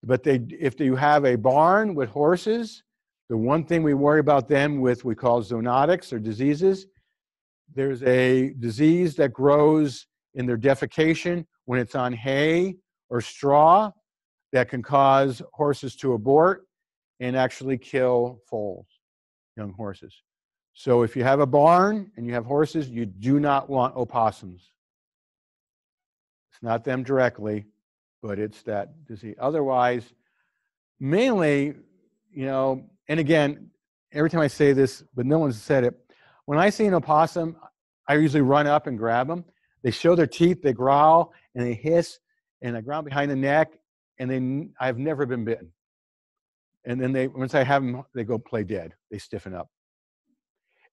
But if you have a barn with horses, the one thing we worry about them with we call zoonotics or diseases, there's a disease that grows in their defecation when it's on hay or straw that can cause horses to abort and actually kill foals, young horses. So if you have a barn and you have horses, you do not want opossums. It's not them directly, but it's that disease. Otherwise, mainly, you know, and again, every time I say this, but no one's said it, when I see an opossum, I usually run up and grab them. They show their teeth, they growl, and they hiss, and I ground behind the neck, and I've never been bitten. And then once I have them, they go play dead. They stiffen up.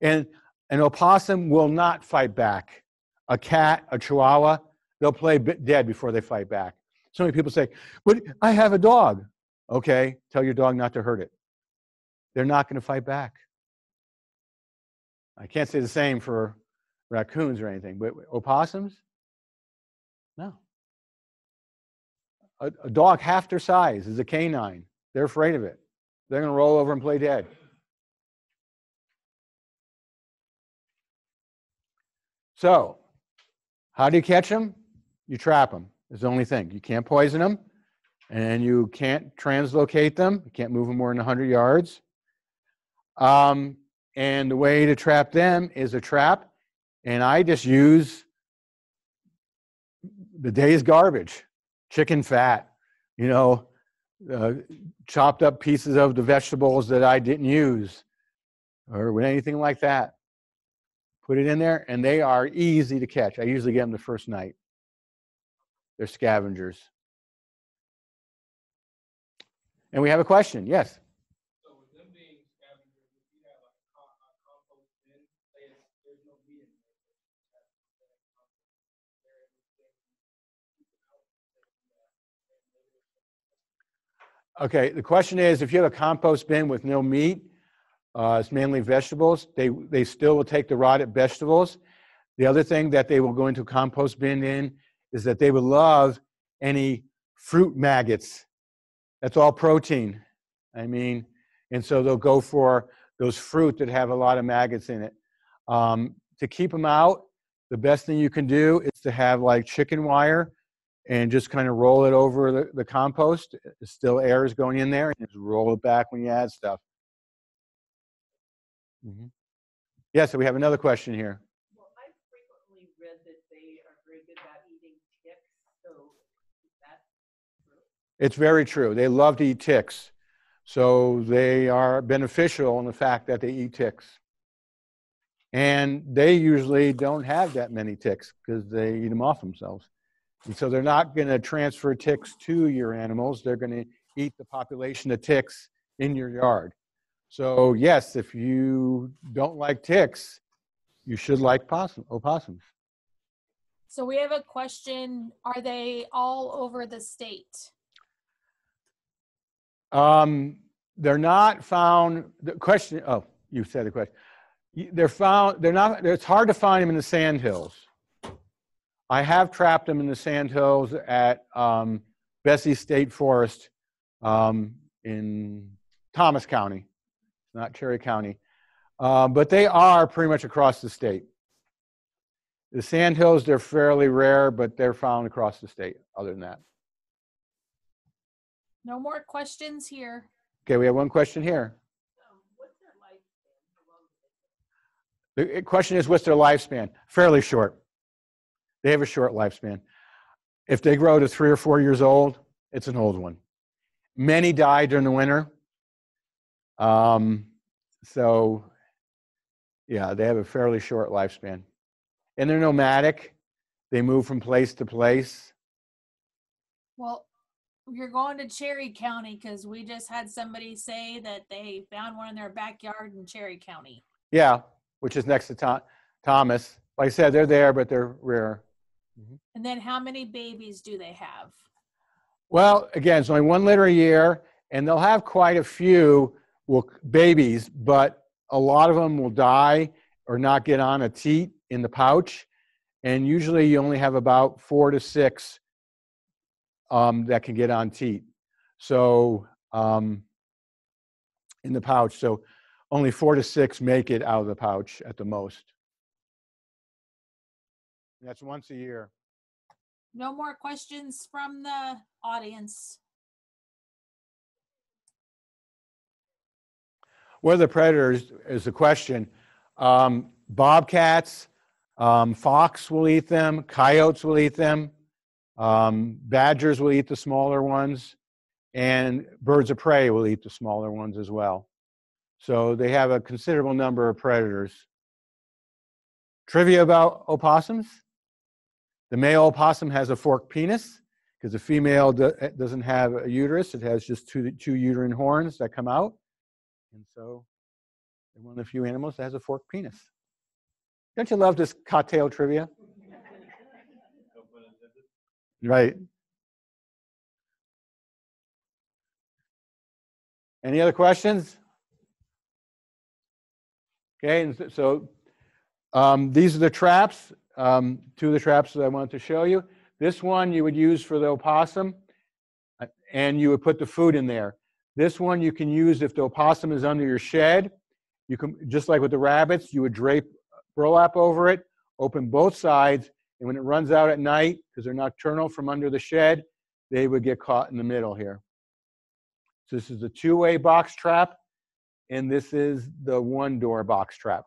And an opossum will not fight back. A cat, a chihuahua, they'll play dead before they fight back. So many people say, but I have a dog. Okay, tell your dog not to hurt it. They're not going to fight back. I can't say the same for raccoons or anything, but opossums? No. A dog half their size is a canine. They're afraid of it. They're going to roll over and play dead. So, how do you catch them? You trap them. It's the only thing. You can't poison them, and you can't translocate them. You can't move them more than 100 yards. And the way to trap them is a trap, and I just use the day's garbage, chicken fat, you know, chopped up pieces of the vegetables that I didn't use, or anything like that. Put it in there, and they are easy to catch. I usually get them the first night. They're scavengers. And we have a question. Yes? So with them being scavengers, if you have a compost bin, there's no meat in there, but you have compost. Okay, the question is, if you have a compost bin with no meat, it's mainly vegetables, they still will take the rotted vegetables. The other thing that they will go into a compost bin in is that they would love any fruit maggots. That's all protein. I mean, and so they'll go for those fruit that have a lot of maggots in it. To keep them out, the best thing you can do is to have like chicken wire and just kind of roll it over the compost. Still air is going in there, and just roll it back when you add stuff. Mm-hmm. Yeah, so we have another question here. Well, I've frequently read that they are very good about eating ticks, so is that true? It's very true. They love to eat ticks. So they are beneficial in the fact that they eat ticks. And they usually don't have that many ticks because they eat them off themselves. And so they're not going to transfer ticks to your animals. They're going to eat the population of ticks in your yard. So yes, if you don't like ticks, you should like opossums. So we have a question. Are they all over the state? They're not found. The question. Oh, you said the question. They're found. They're not. It's hard to find them in the sandhills. I have trapped them in the sandhills at Bessie State Forest in Thomas County, not Cherry County. But they are pretty much across the state. The sandhills, they're fairly rare, but they're found across the state other than that. No more questions here. Okay, we have one question here. What's their lifespan? How long do they live? The question is, what's their lifespan? Fairly short. They have a short lifespan. If they grow to 3 or 4 years old, it's an old one. Many die during the winter. So, yeah, they have a fairly short lifespan. And they're nomadic. They move from place to place. Well, you're going to Cherry County because we just had somebody say that they found one in their backyard in Cherry County. Yeah, which is next to Thomas. Like I said, they're there, but they're rare. And then how many babies do they have? Well, again, it's only 1 litter a year, and they'll have quite a few babies, but a lot of them will die or not get on a teat in the pouch. And usually you only have about 4 to 6 that can get on teat. So in the pouch, so only 4 to 6 make it out of the pouch at the most. And that's once a year. No more questions from the audience. What are the predators is the question. Bobcats, fox will eat them, coyotes will eat them, badgers will eat the smaller ones, and birds of prey will eat the smaller ones as well. So they have a considerable number of predators. Trivia about opossums. The male opossum has a forked penis because the female doesn't have a uterus. It has just two uterine horns that come out. And so they're one of the few animals that has a forked penis. Don't you love this cocktail trivia? Right. Any other questions? Okay, and so these are the traps, 2 of the traps that I wanted to show you. This one you would use for the opossum, and you would put the food in there. This one you can use if the opossum is under your shed. You can, just like with the rabbits, you would drape burlap over it, open both sides, and when it runs out at night, because they're nocturnal from under the shed, they would get caught in the middle here. So this is a 2-way box trap, and this is the 1-door box trap.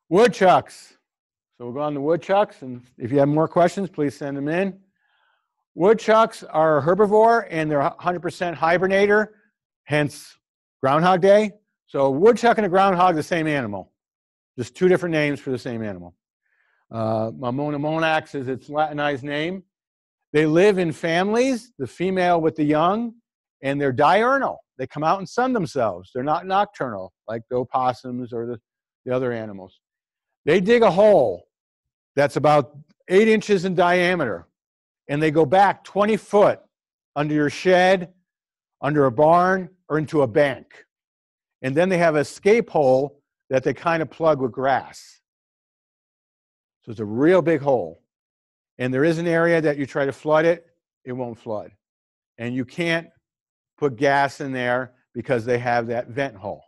Woodchucks. So we'll go on to woodchucks, and if you have more questions, please send them in. Woodchucks are a herbivore, and they're 100% hibernator, hence Groundhog Day. So woodchuck and a groundhog, the same animal. Just 2 different names for the same animal. Mamona monax is its Latinized name. They live in families, the female with the young, and they're diurnal. They come out and sun themselves. They're not nocturnal like the opossums or the other animals. They dig a hole that's about 8 inches in diameter, and they go back 20 foot under your shed, under a barn, or into a bank. And then they have an escape hole that they kind of plug with grass. So it's a real big hole. And there is an area that you try to flood it, it won't flood. And you can't put gas in there because they have that vent hole.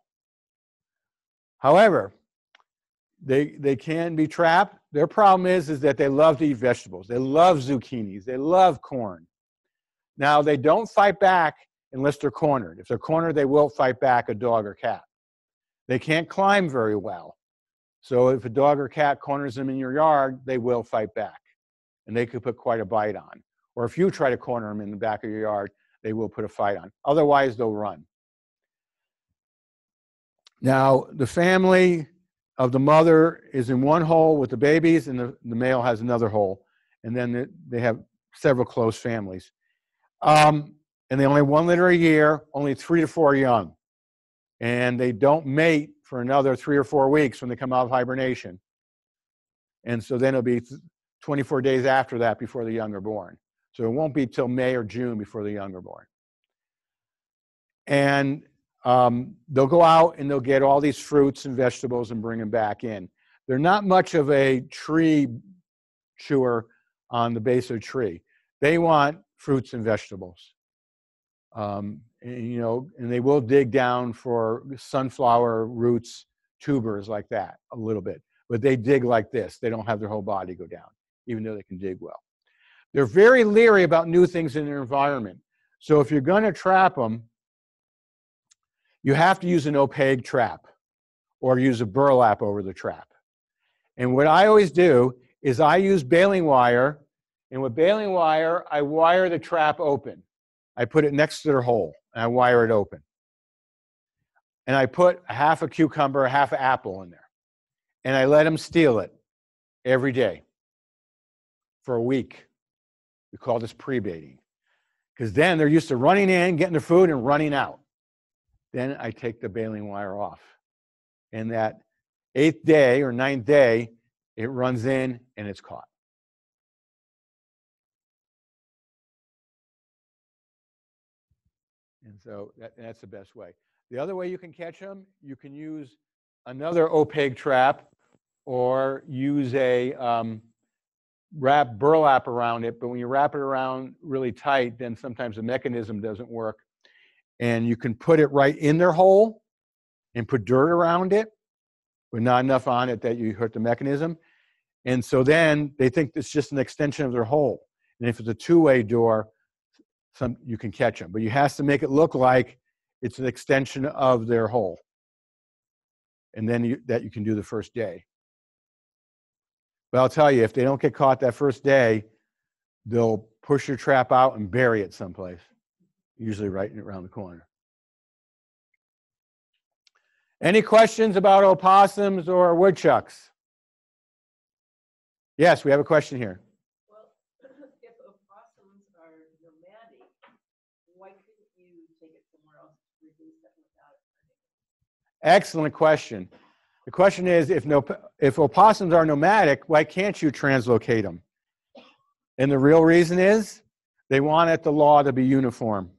However, they can be trapped. Their problem is that they love to eat vegetables. They love zucchinis. They love corn. Now, they don't fight back unless they're cornered. If they're cornered, they will fight back a dog or cat. They can't climb very well. So if a dog or cat corners them in your yard, they will fight back. And they could put quite a bite on. Or if you try to corner them in the back of your yard, they will put a fight on. Otherwise, they'll run. Now, the family of the mother is in one hole with the babies, and the male has another hole. And then they have several close families. And they only have 1 litter a year, only 3 to 4 young. And they don't mate for another 3 or 4 weeks when they come out of hibernation. And so then it'll be 24 days after that before the young are born. So it won't be till May or June before the young are born. And they'll go out and they'll get all these fruits and vegetables and bring them back in. They're not much of a tree chewer. on the base of a tree. They want fruits and vegetables. And they will dig down for sunflower roots, tubers like that a little bit. But they dig like this. They don't have their whole body go down, even though they can dig well. They're very leery about new things in their environment. So if you're going to trap them, you have to use an opaque trap or use a burlap over the trap. And what I always do is I use baling wire, and with baling wire, I wire the trap open. I put it next to their hole, and I wire it open. And I put a half a cucumber, a half an apple in there. And I let them steal it every day for a week. We call this pre-baiting. Because then they're used to running in, getting their food, and running out. Then I take the baling wire off. And that 8th day or 9th day, it runs in and it's caught. And so that's the best way. The other way you can catch them, you can use another opaque trap or use a wrap burlap around it. But when you wrap it around really tight, then sometimes the mechanism doesn't work. And you can put it right in their hole and put dirt around it, but not enough on it that you hurt the mechanism. And so then they think it's just an extension of their hole. And if it's a two-way door, you can catch them. But you have to make it look like it's an extension of their hole. And then you can do the first day. But I'll tell you, if they don't get caught that first day, they'll push your trap out and bury it someplace, usually right around the corner. Any questions about opossums or woodchucks? Yes, we have a question here. Well, if opossums are nomadic, why couldn't you take it somewhere else to reduce it without it hurting? Excellent question. The question is, if opossums are nomadic, why can't you translocate them? And the real reason is they want the law to be uniform.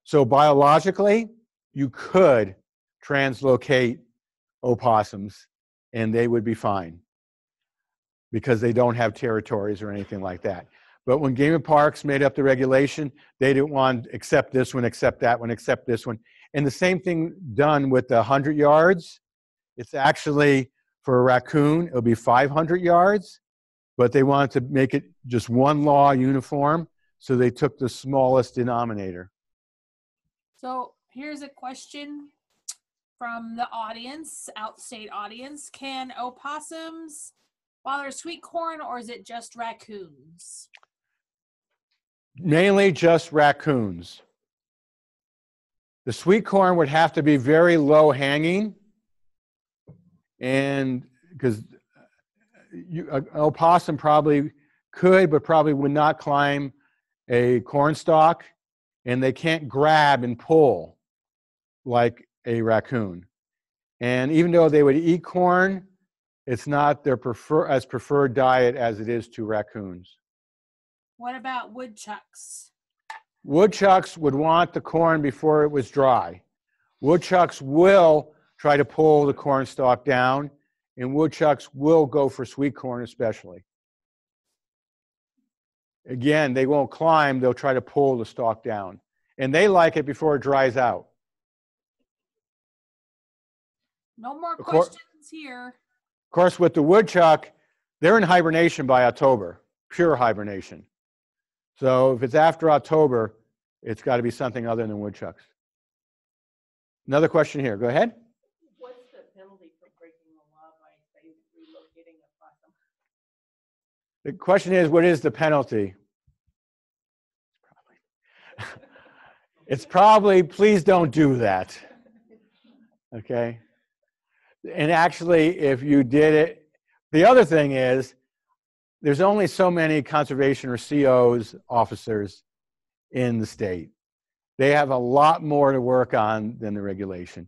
So biologically, you could translocate opossums and they would be fine because they don't have territories or anything like that. But when Game and Parks made up the regulation, they didn't want to accept this one, accept that one, accept this one. And the same thing done with the 100 yards. It's actually, for a raccoon, it'll be 500 yards, but they wanted to make it just one law uniform, so they took the smallest denominator. So here's a question from the audience, outstate audience. Can opossums bother sweet corn, or is it just raccoons? Mainly just raccoons. The sweet corn would have to be very low hanging, and because an opossum probably could, but probably would not climb a corn stalk, and they can't grab and pull like a raccoon. And even though they would eat corn, it's not their preferred diet as it is to raccoons. What about woodchucks? Woodchucks would want the corn before it was dry. Woodchucks will try to pull the corn stalk down, and woodchucks will go for sweet corn especially. Again, they won't climb, they'll try to pull the stalk down. And they like it before it dries out. No more questions here. Of course, with the woodchuck, they're in hibernation by October, pure hibernation. So if it's after October, it's got to be something other than woodchucks. Another question here. Go ahead. What's the penalty for breaking the law by, say, relocating a possum? The question is, what is the penalty? It's probably, please don't do that. Okay? And actually, if you did it, the other thing is, there's only so many conservation or COs officers in the state. They have a lot more to work on than the regulation.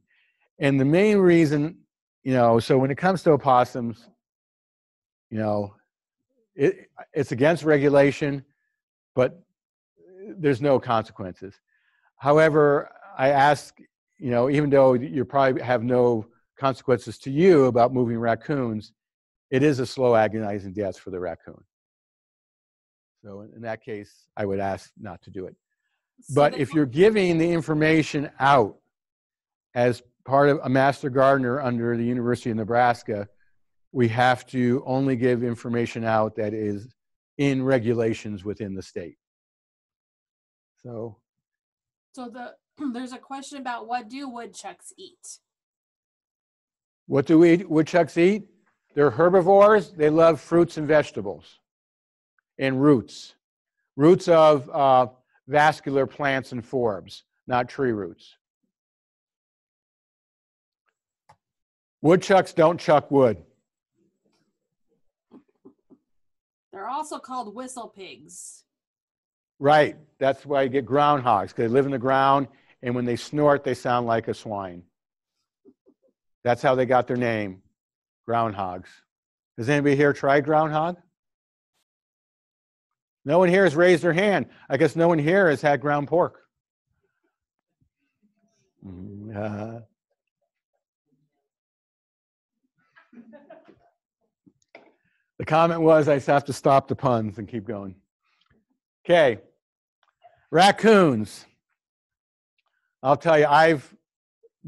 And the main reason, so when it comes to opossums, it's against regulation, but there's no consequences. However, I ask, even though you probably have no consequences to you about moving raccoons, it is a slow, agonizing death for the raccoon. So in that case, I would ask not to do it. So But they if you're giving the information out as part of a master gardener under the University of Nebraska, we have to only give information out that is in regulations within the state. So there's a question about what do woodchucks eat? what do woodchucks eat? They're herbivores. They love fruits and vegetables and roots. Roots of vascular plants and forbs, not tree roots. Woodchucks don't chuck wood. They're also called whistle pigs. Right. That's why you get groundhogs, because they live in the ground, and when they snort, they sound like a swine. That's how they got their name, groundhogs. Has anybody here tried groundhog? No one here has raised their hand. I guess no one here has had ground pork. The comment was I have to stop the puns and keep going. Okay. Raccoons. I'll tell you, I've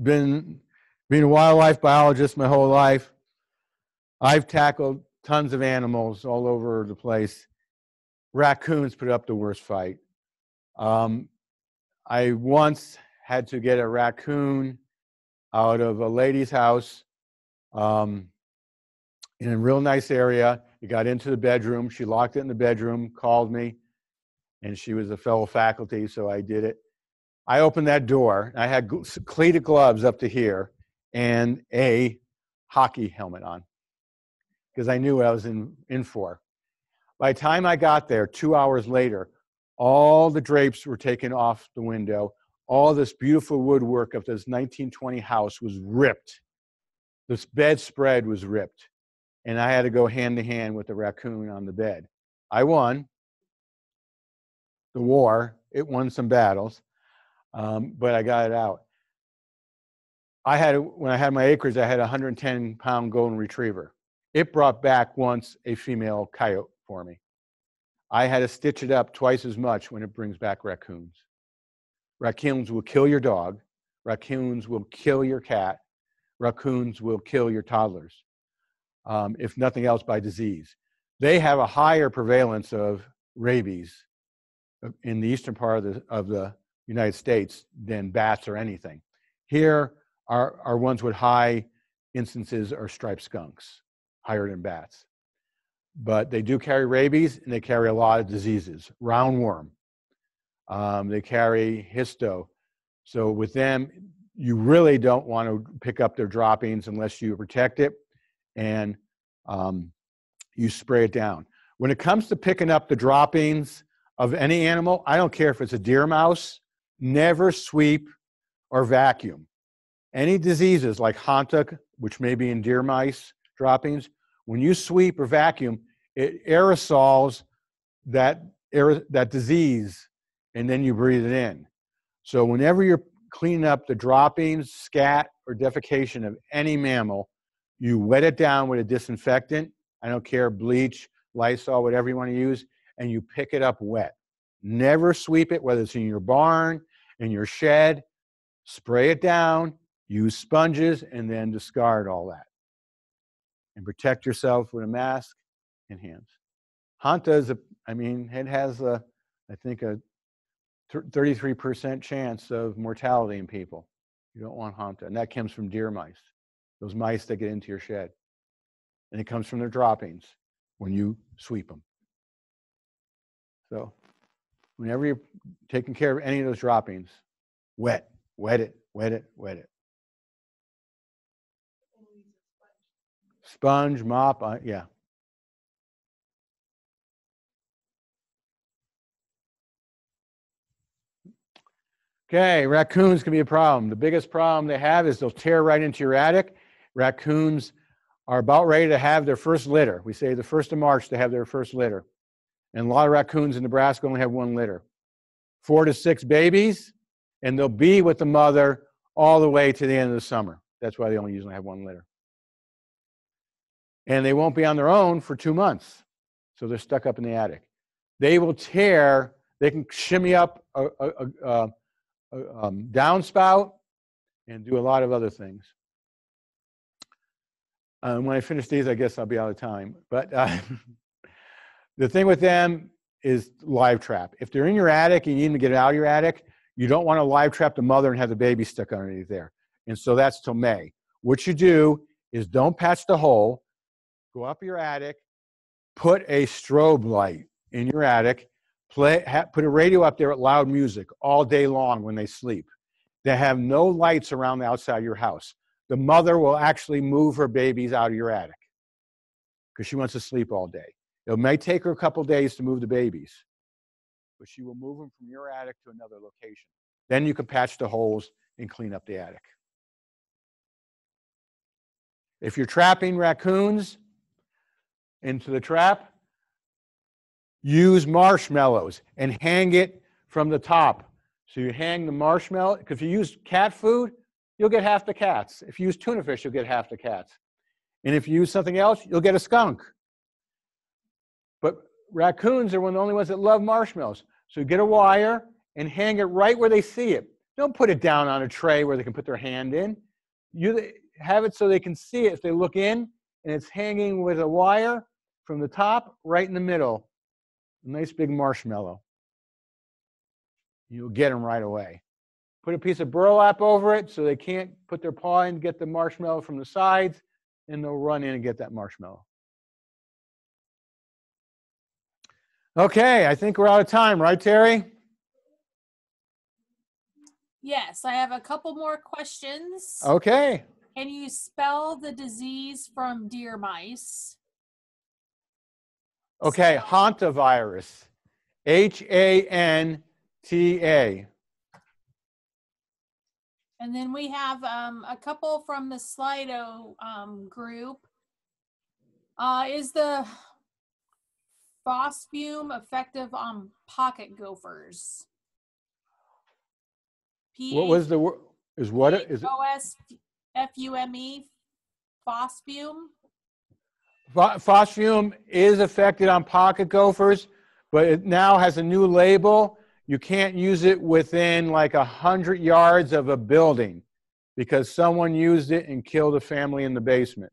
been being a wildlife biologist my whole life. I've tackled tons of animals all over the place. Raccoons put up the worst fight. I once had to get a raccoon out of a lady's house in a real nice area. It got into the bedroom. She locked it in the bedroom, called me, and she was a fellow faculty, so I did it. I opened that door. I had cleated gloves up to here and a hockey helmet on because I knew what I was in for. By the time I got there, 2 hours later, all the drapes were taken off the window. All this beautiful woodwork of this 1920 house was ripped. This bedspread was ripped. And I had to go hand to hand with the raccoon on the bed. I won the war. It won some battles, but I got it out. When I had my acres, I had a 110-pound golden retriever. It brought back once a female coyote for me. I had to stitch it up twice as much when it brings back raccoons. Raccoons will kill your dog. Raccoons will kill your cat. Raccoons will kill your toddlers, if nothing else by disease. They have a higher prevalence of rabies in the eastern part of the United States than bats or anything. Here are ones with high instances are striped skunks, higher than bats. But they do carry rabies, and they carry a lot of diseases. Roundworm. They carry histo. So with them, you really don't want to pick up their droppings unless you protect it and you spray it down. When it comes to picking up the droppings of any animal, I don't care if it's a deer mouse, never sweep or vacuum. Any diseases like Hanta, which may be in deer mice droppings, when you sweep or vacuum, it aerosols that disease, and then you breathe it in. So whenever you're cleaning up the droppings, scat, or defecation of any mammal, you wet it down with a disinfectant. I don't care, bleach, Lysol, whatever you want to use, and you pick it up wet. Never sweep it, whether it's in your barn, in your shed. Spray it down, use sponges, and then discard all that. And protect yourself with a mask and hands. Hanta is it has I think a 33% chance of mortality in people. You don't want Hanta. And that comes from deer mice, those mice that get into your shed. And it comes from their droppings when you sweep them. So whenever you're taking care of any of those droppings, wet it. Sponge, mop, yeah. Okay, raccoons can be a problem. The biggest problem they have is they'll tear right into your attic. Raccoons are about ready to have their first litter. We say the 1st of March they have their first litter. And a lot of raccoons in Nebraska only have 1 litter. 4 to 6 babies, and they'll be with the mother all the way to the end of the summer. That's why they only usually have 1 litter. And they won't be on their own for 2 months. So they're stuck up in the attic. they will tear. They can shimmy up a downspout and do a lot of other things. When I finish these, I guess I'll be out of time. But the thing with them is live trap. If they're in your attic and you need to get out of your attic, you don't want to live trap the mother and have the baby stuck underneath there. And so that's till May. What you do is don't patch the hole. Go up your attic, put a strobe light in your attic, put a radio up there at loud music all day long when they sleep. They have no lights around the outside of your house. The mother will actually move her babies out of your attic because she wants to sleep all day. It may take her a couple days to move the babies, but she will move them from your attic to another location. Then you can patch the holes and clean up the attic. If you're trapping raccoons into the trap, use marshmallows and hang it from the top. So you hang the marshmallow, because if you use cat food, you'll get half the cats. If you use tuna fish, you'll get half the cats. And if you use something else, you'll get a skunk. But raccoons are one of the only ones that love marshmallows. So you get a wire and hang it right where they see it. Don't put it down on a tray where they can put their hand in. You have it so they can see it. If they look in and it's hanging with a wire from the top right in the middle, a nice big marshmallow. You'll get them right away. Put a piece of burlap over it so they can't put their paw in and get the marshmallow from the sides, and they'll run in and get that marshmallow. Okay, I think we're out of time, right, Terry? Yes, I have a couple more questions. Okay. Can you spell the disease from deer mice? Okay, hantavirus. H-A-N-T-A. And then we have a couple from the Slido group. Is the phosphum effective on pocket gophers? What was the word? Is what it is? Phosfume, phosphum. Phosphum is affected on pocket gophers, but it now has a new label. You can't use it within like 100 yards of a building because someone used it and killed a family in the basement.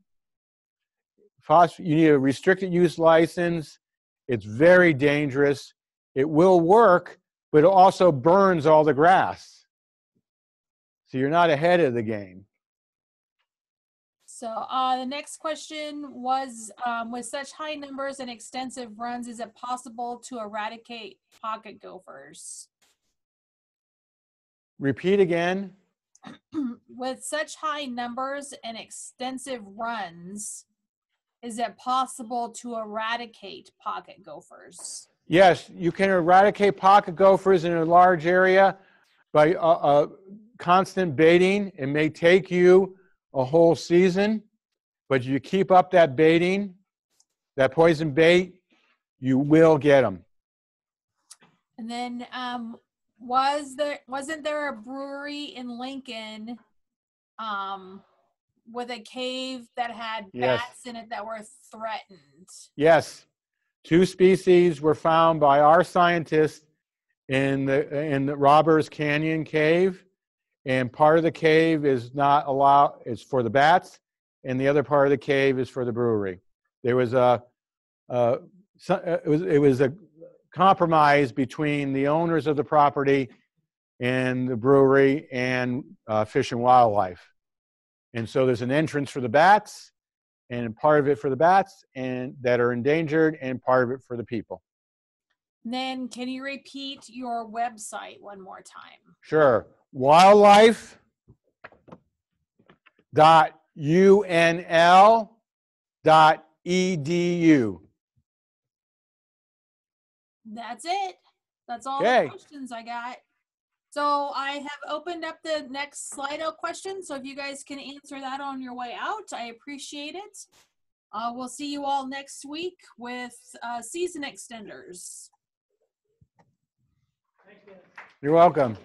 You need a restricted use license. It's very dangerous. It will work, but it also burns all the grass. So you're not ahead of the game. So the next question was, with such high numbers and extensive runs, is it possible to eradicate pocket gophers? Repeat again. With such high numbers and extensive runs, is it possible to eradicate pocket gophers? Yes, you can eradicate pocket gophers in a large area by constant baiting. It may take you a whole season, but you keep up that baiting, that poison bait, you will get them. And then wasn't there a brewery in Lincoln with a cave that had bats in it that were threatened? Yes. 2 species were found by our scientists in the Robbers Canyon cave. And part of the cave is not allowed, it's for the bats, and the other part of the cave is for the brewery. There was it was a compromise between the owners of the property and the brewery and Fish and Wildlife. And so there's an entrance for the bats, and part of it for the bats and that are endangered, and part of it for the people. And then can you repeat your website one more time? Sure. wildlife.unl.edu. That's it. That's all Okay. the questions I got. So I have opened up the next Slido question. So if you guys can answer that on your way out, I appreciate it. We'll see you all next week with season extenders. You're welcome.